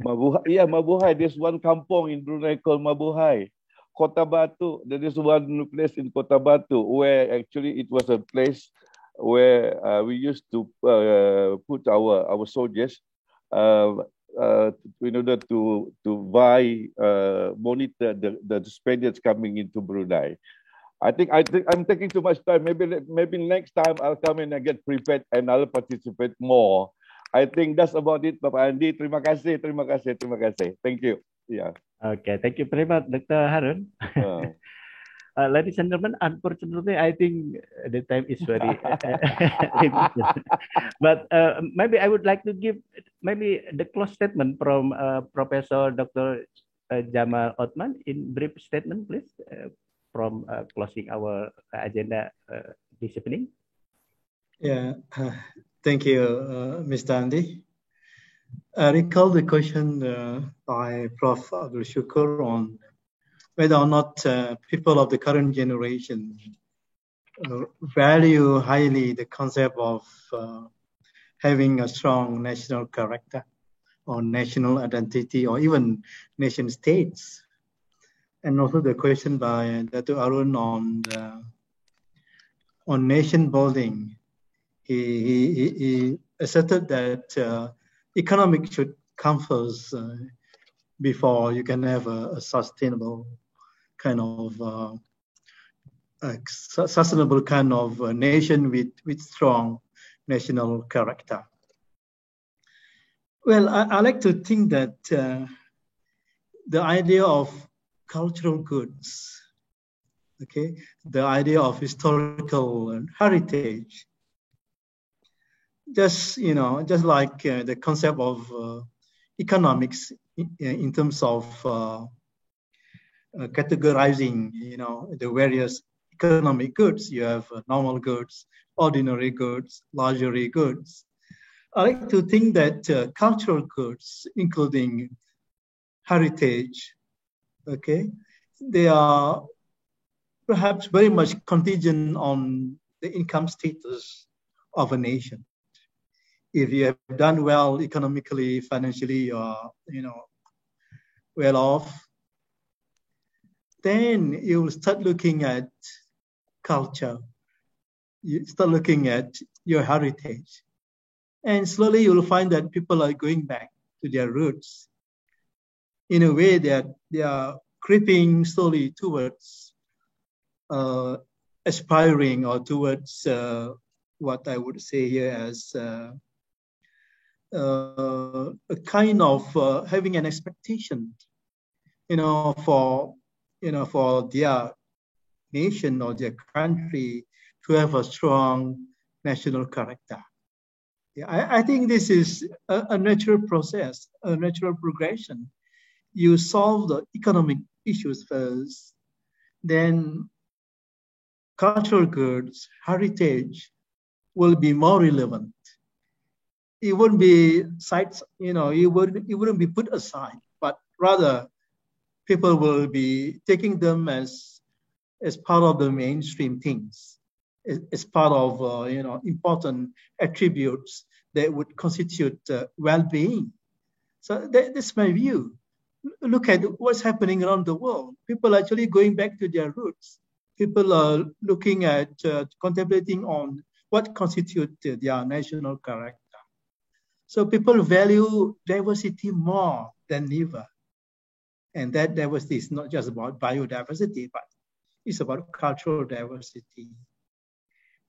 Mabuhay, yeah, Mabuhay. There's one kampong in Brunei called Mabuhay. Kota Batu, there is one place in Kota Batu where actually it was a place where we used to put our soldiers in order to monitor the Spaniards coming into Brunei. I think I'm taking too much time. Maybe next time I'll come in and get prepared and I'll participate more. I think that's about it, Bapak Andi. Terima kasih. Thank you. Yeah. Okay, thank you very much, Dr. Harun. Ladies and gentlemen, unfortunately, I think the time is very limited. But maybe I would like to give maybe the close statement from Professor Dr. Jamal Othman in brief statement, please, from closing our agenda this evening. Yeah, thank you, Mr. Andy. I recall the question by Prof. Abdul Shukur on whether or not people of the current generation value highly the concept of having a strong national character or national identity or even nation states. And also the question by Dr. Arun on nation building. He asserted that economic should come first before you can have a sustainable kind of nation with strong national character. Well, I like to think that the idea of cultural goods, okay, the idea of historical heritage, just like the concept of economics in terms of categorizing, the various economic goods. You have normal goods, ordinary goods, luxury goods. I like to think that cultural goods, including heritage, okay, they are perhaps very much contingent on the income status of a nation. If you have done well economically, financially, you are, well off, then you will start looking at culture. You start looking at your heritage. And slowly you will find that people are going back to their roots. In a way that they are creeping slowly towards aspiring or towards what I would say here as a kind of having an expectation, for their nation or their country to have a strong national character. Yeah, I think this is a natural process, a natural progression. You solve the economic issues first, then cultural goods, heritage will be more relevant. It wouldn't be sites, it wouldn't be put aside, but rather people will be taking them as part of the mainstream things, as part of important attributes that would constitute well-being. So that's my view. Look at what's happening around the world. People are actually going back to their roots. People are looking at, contemplating on what constitutes their national character. So people value diversity more than ever. And that diversity is not just about biodiversity, but it's about cultural diversity.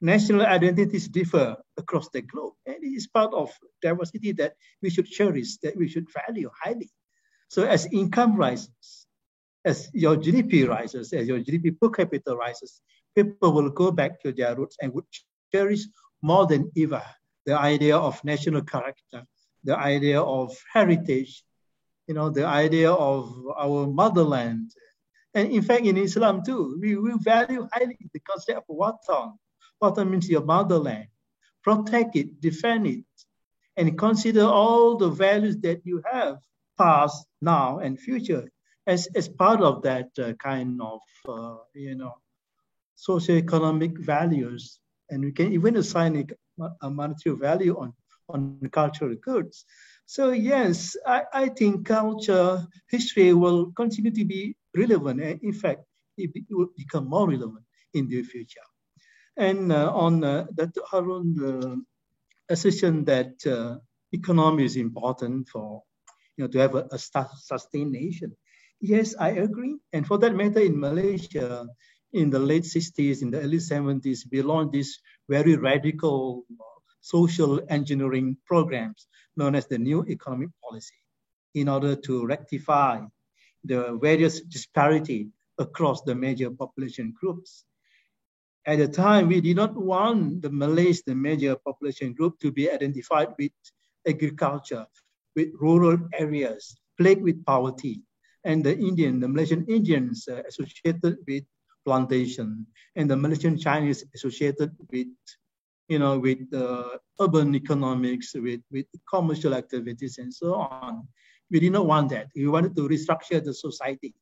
National identities differ across the globe, and it is part of diversity that we should cherish, that we should value highly. So as income rises, as your GDP rises, as your GDP per capita rises, people will go back to their roots and would cherish more than ever the idea of national character, the idea of heritage, the idea of our motherland. And in fact, in Islam too, we value highly the concept of watan. Watan means your motherland. Protect it, defend it, and consider all the values that you have, past, now, and future, as part of that kind of, socioeconomic values. And we can even assign a monetary value on cultural goods. So yes, I think culture, history will continue to be relevant. And in fact, it will become more relevant in the future. And on Dr. Harun, assertion that economy is important for, to have a sustained nation. Yes, I agree. And for that matter, in Malaysia, in the late 60s, in the early 70s, we launched this very radical social engineering programs known as the New Economic Policy in order to rectify the various disparity across the major population groups. At the time, we did not want the Malays, the major population group, to be identified with agriculture, with rural areas plagued with poverty, and the Malaysian Indians associated with plantation, and the Malaysian Chinese associated with, with urban economics, with commercial activities, and so on. We did not want that. We wanted to restructure the society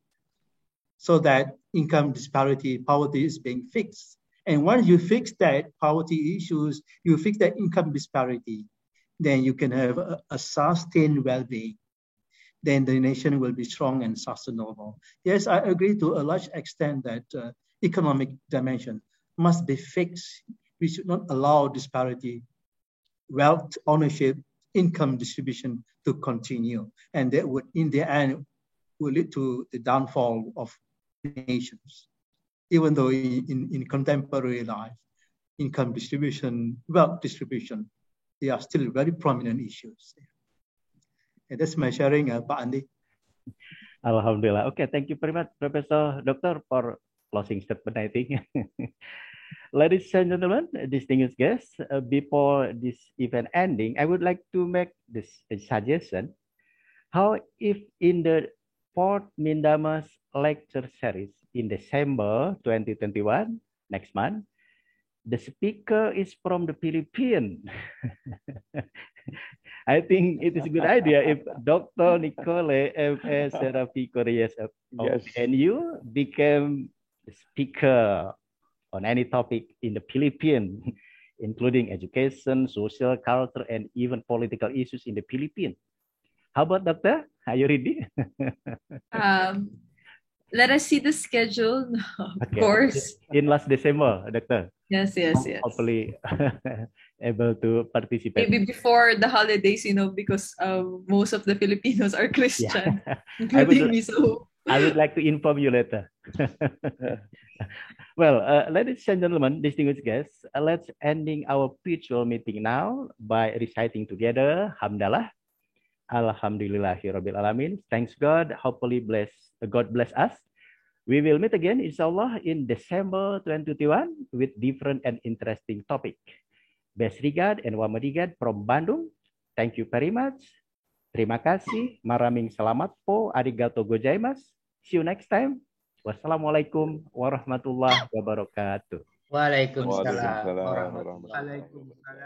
so that income disparity, poverty is being fixed. And once you fix that poverty issues, you fix that income disparity, then you can have a sustained well-being. Then the nation will be strong and sustainable. Yes, I agree to a large extent that economic dimension must be fixed. We should not allow disparity, wealth ownership, income distribution to continue. And that would, in the end, will lead to the downfall of nations. Even though in contemporary life, income distribution, wealth distribution, they are still very prominent issues. And that's my sharing, Pak Andi. Alhamdulillah. Okay, thank you very much, Professor Doctor, for closing statement, I think. Ladies and gentlemen, distinguished guests, before this event ending, I would like to make this suggestion. How if in the fourth Mindamas lecture series in December 2021, next month, the speaker is from the Philippines. I think it is a good idea if Dr. Nicole M.S. Serafico Reyes of PNU became the speaker on any topic in the Philippines, including education, social, culture, and even political issues in the Philippines. How about, Doctor? Are you ready? Let us see the schedule, of course. In last December, Doctor. Yes. Hopefully able to participate. Maybe before the holidays, because most of the Filipinos are Christian, including me. So I would like to inform you later. Well, ladies and gentlemen, distinguished guests, let's ending our virtual meeting now by reciting together Hamdalah. Alhamdulillahirabbil alamin. Thanks God. Hopefully God bless us. We will meet again, inshallah, in December 2021 with different and interesting topic. Best regard and warm regard from Bandung. Thank you very much. Terima kasih. Maraming salamat po. Arigato gozaimasu. See you next time. Wassalamualaikum warahmatullahi wabarakatuh. Waalaikumsalam. Waalaikumsalam.